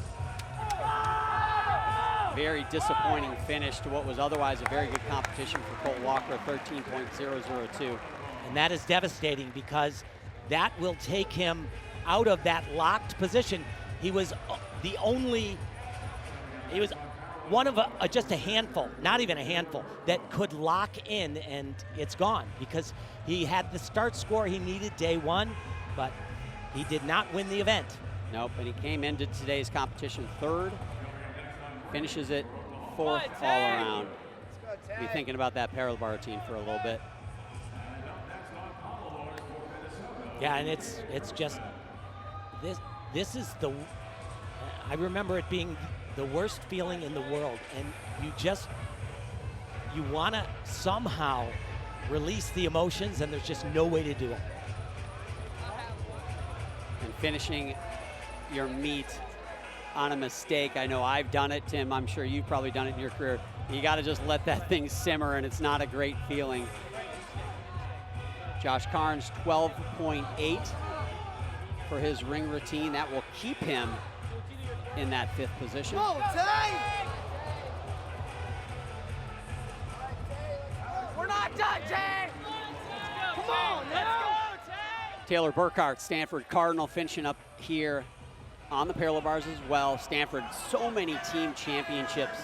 S1: Very disappointing finish to what was otherwise a very good competition for Colt Walker, 13.002.
S2: And that is devastating because that will take him out of that locked position. He was one of just a handful, not even a handful, that could lock in, and it's gone because he had the start score he needed day one, but he did not win the event.
S1: Nope, and he came into today's competition third, finishes it fourth all around. Be thinking about that parallel bar routine for a little bit.
S2: Yeah, and it's just this is the, I remember it being the worst feeling in the world, and you want to somehow release the emotions, and there's just no way to do it.
S1: And finishing your meet on a mistake. I know I've done it, Tim. I'm sure you've probably done it in your career. You got to just let that thing simmer, and it's not a great feeling. Josh Carnes, 12.8 for his ring routine. That will keep him in that fifth position.
S8: We're not done, Jay! Come on, let's go!
S1: Taylor Burkhart, Stanford Cardinal, finishing up here on the parallel bars as well. Stanford, so many team championships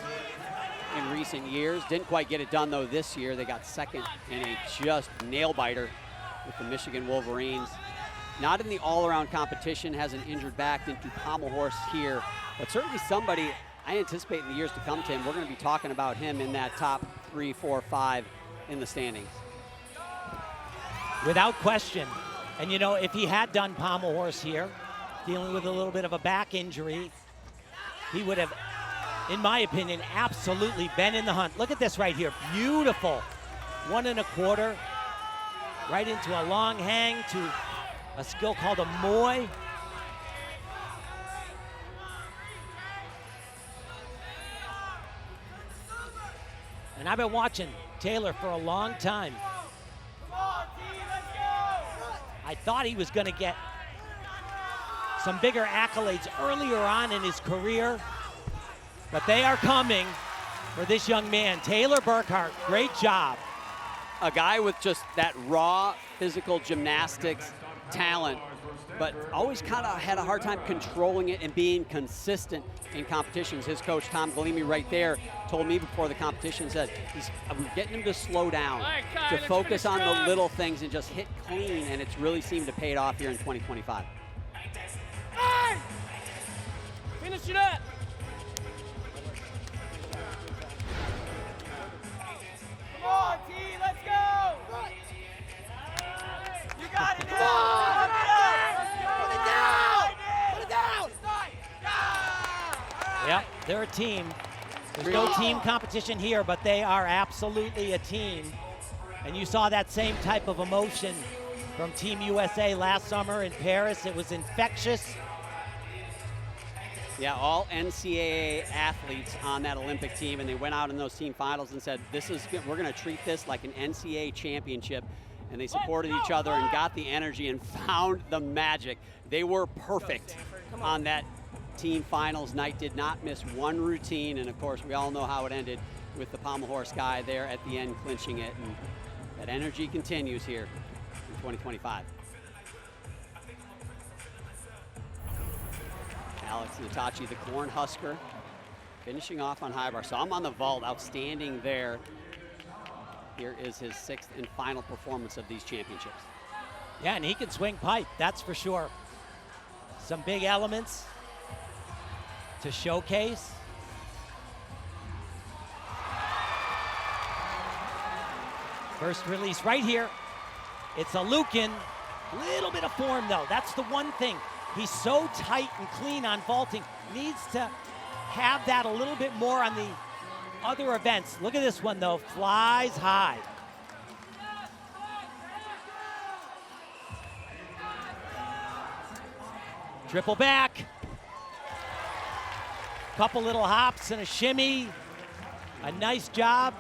S1: in recent years. Didn't quite get it done, though, this year. They got second in a just nail-biter with the Michigan Wolverines. Not in the all-around competition, has an injured back into Pommel horse here, but certainly somebody I anticipate in the years to come, Tim, we're going to be talking about him in that top 3, 4, 5 in the standings.
S2: Without question. And you know, if he had done Pommel horse here, dealing with a little bit of a back injury, he would have, in my opinion, absolutely been in the hunt. Look at this right here, beautiful. 1 1/4, right into a long hang to a skill called a Moy. And I've been watching Taylor for a long time. I thought he was going to get some bigger accolades earlier on in his career, but they are coming for this young man, Taylor Burkhart. Great job.
S1: A guy with just that raw physical gymnastics talent, but always kind of had a hard time controlling it and being consistent in competitions. His coach, Tom Galimi, right there, told me before the competition, said, we're getting him to slow down, to focus on the little things and just hit clean, and it's really seemed to pay it off here in 2025.
S3: Hey! Finish it up! Come on, T, let's go! You got it now! Put it down! Put it down!
S2: Yep, they're a team. There's no team competition here, but they are absolutely a team. And you saw that same type of emotion from Team USA last summer in Paris. It was infectious.
S1: Yeah, all NCAA athletes on that Olympic team, and they went out in those team finals and said, we're going to treat this like an NCAA championship. And they supported each other and got the energy and found the magic. They were perfect on that team finals night, did not miss one routine, and of course we all know how it ended with the Pommel horse guy there at the end clinching it, and that energy continues here in 2025. Alex Natachi, the Cornhusker, finishing off on high bar. So I'm on the vault, outstanding there. Here is his 6th and final performance of these championships.
S2: Yeah, and he can swing pipe, that's for sure. Some big elements to showcase. First release right here. It's a Lukin. Little bit of form though. That's the one thing. He's so tight and clean on vaulting. Needs to have that a little bit more on the other events. Look at this one though. Flies high. Triple back. Couple little hops and a shimmy. A nice job.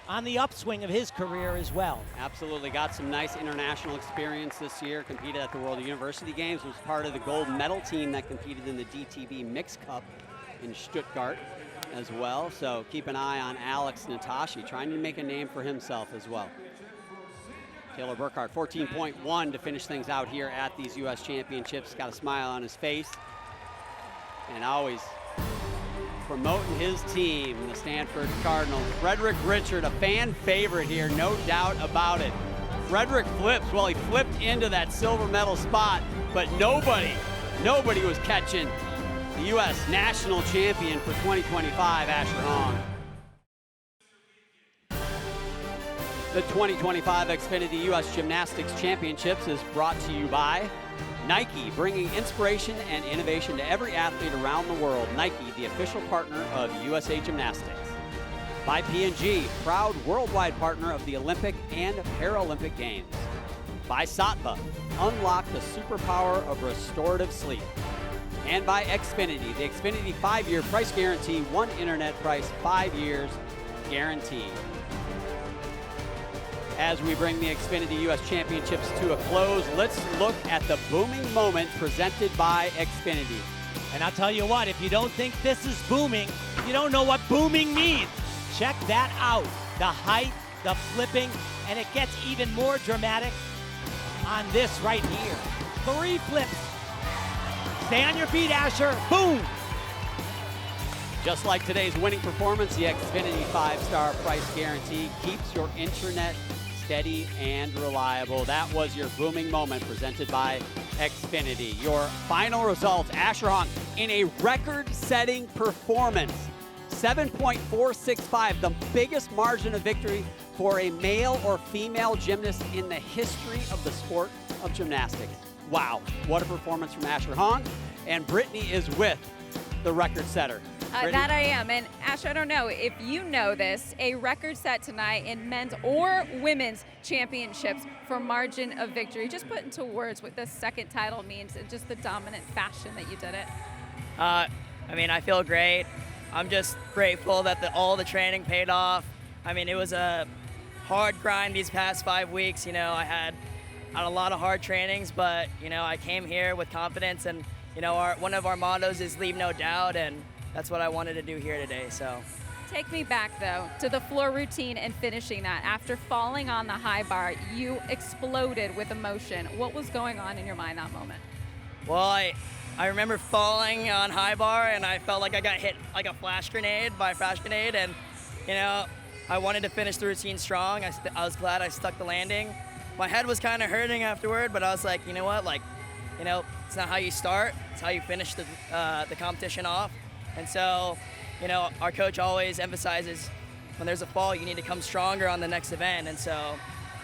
S2: on the upswing of his career as well.
S1: Absolutely, got some nice international experience this year, competed at the World University Games, was part of the gold medal team that competed in the DTB Mixed Cup in Stuttgart as well. So keep an eye on Alex Natashi, trying to make a name for himself as well. Taylor Burkhart, 14.1 to finish things out here at these U.S. Championships. Got a smile on his face and always promoting his team, the Stanford Cardinals. Frederick Richard, a fan favorite here, no doubt about it. Frederick flips, well, he flipped into that silver medal spot, but nobody was catching the U.S. national champion for 2025, Asher Hong. The 2025 Xfinity U.S. Gymnastics Championships is brought to you by Nike, bringing inspiration and innovation to every athlete around the world. Nike, the official partner of USA Gymnastics. By P&G, proud worldwide partner of the Olympic and Paralympic Games. By Sattva, unlock the superpower of restorative sleep. And by Xfinity, the Xfinity 5-year price guarantee, one internet price, 5 years guaranteed. As we bring the Xfinity U.S. Championships to a close, let's look at the booming moment presented by Xfinity.
S2: And I'll tell you what, if you don't think this is booming, you don't know what booming means. Check that out. The height, the flipping, and it gets even more dramatic on this right here. 3 flips. Stay on your feet, Asher. Boom!
S1: Just like today's winning performance, the Xfinity 5-star price guarantee keeps your internet steady and reliable. That was your booming moment presented by Xfinity. Your final results, Asher Hong in a record-setting performance. 7.465, the biggest margin of victory for a male or female gymnast in the history of the sport of gymnastics. Wow, what a performance from Asher Hong. And Brittany is with the record setter.
S4: That I am. And Asher, I don't know if you know this, a record set tonight in men's or women's championships for margin of victory. Just put into words what the second title means and just the dominant fashion that you did it.
S8: I mean, I feel great. I'm just grateful that all the training paid off. I mean, it was a hard grind these past 5 weeks. You know, I had a lot of hard trainings, but, you know, I came here with confidence, and, you know, one of our mottos is leave no doubt, and that's what I wanted to do here today. So
S4: take me back, though, to the floor routine and finishing that. After falling on the high bar, you exploded with emotion. What was going on in your mind that moment?
S8: Well, I remember falling on high bar, and I felt like I got hit like a flash grenade, and, you know, I wanted to finish the routine strong. I was glad I stuck the landing. My head was kind of hurting afterward, but I was like, you know what, like, you know, it's not how you start, it's how you finish the competition off. And so, you know, our coach always emphasizes when there's a fall, you need to come stronger on the next event. And so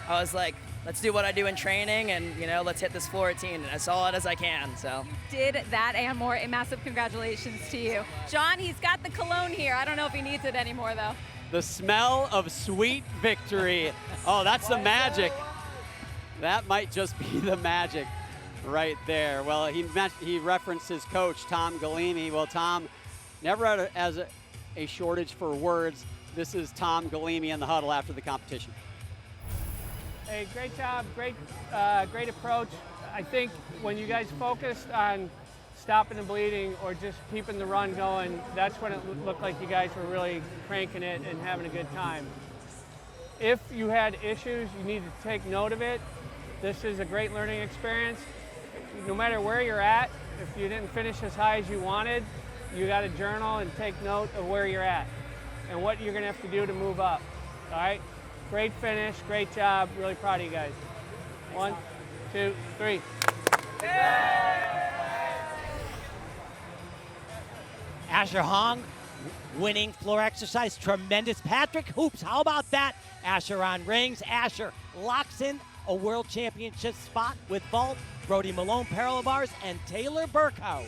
S8: I was like, let's do what I do in training, and, you know, let's hit this floor routine as solid as I can. So
S4: did that and more. A massive congratulations to you. John, he's got the cologne here. I don't know if he needs it anymore, though.
S1: The smell of sweet victory. Oh, that's the magic. That might just be the magic right there. Well, he referenced his coach, Tom Galimi. Well, Tom never had a shortage for words. This is Tom Galimi in the huddle after the competition.
S3: Hey, great job, great approach. I think when you guys focused on stopping the bleeding or just keeping the run going, that's when it looked like you guys were really cranking it and having a good time. If you had issues, you need to take note of it. This is a great learning experience. No matter where you're at, if you didn't finish as high as you wanted, you got to journal and take note of where you're at and what you're going to have to do to move up. All right? Great finish, great job. Really proud of you guys. 1, 2, 3.
S2: Asher Hong winning floor exercise. Tremendous. Patrick Hoops, how about that? Asher on rings. Asher locks in a world championship spot with vault. Brody Malone parallel bars, and Taylor Burkhart,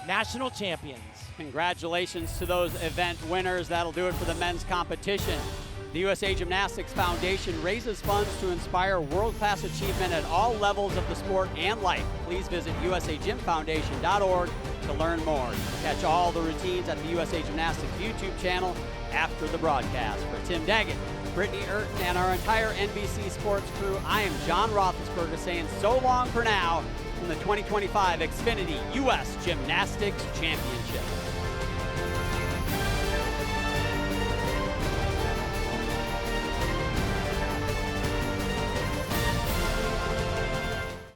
S2: national champions.
S1: Congratulations to those event winners. That'll do it for the men's competition. The USA Gymnastics Foundation raises funds to inspire world-class achievement at all levels of the sport and life. Please visit usagymfoundation.org to learn more. You can catch all the routines at the USA Gymnastics YouTube channel after the broadcast. For Tim Daggett, Brittany Urton, and our entire NBC Sports crew, I am John Roethlisberger saying so long for now from the 2025 Xfinity U.S. Gymnastics Championship.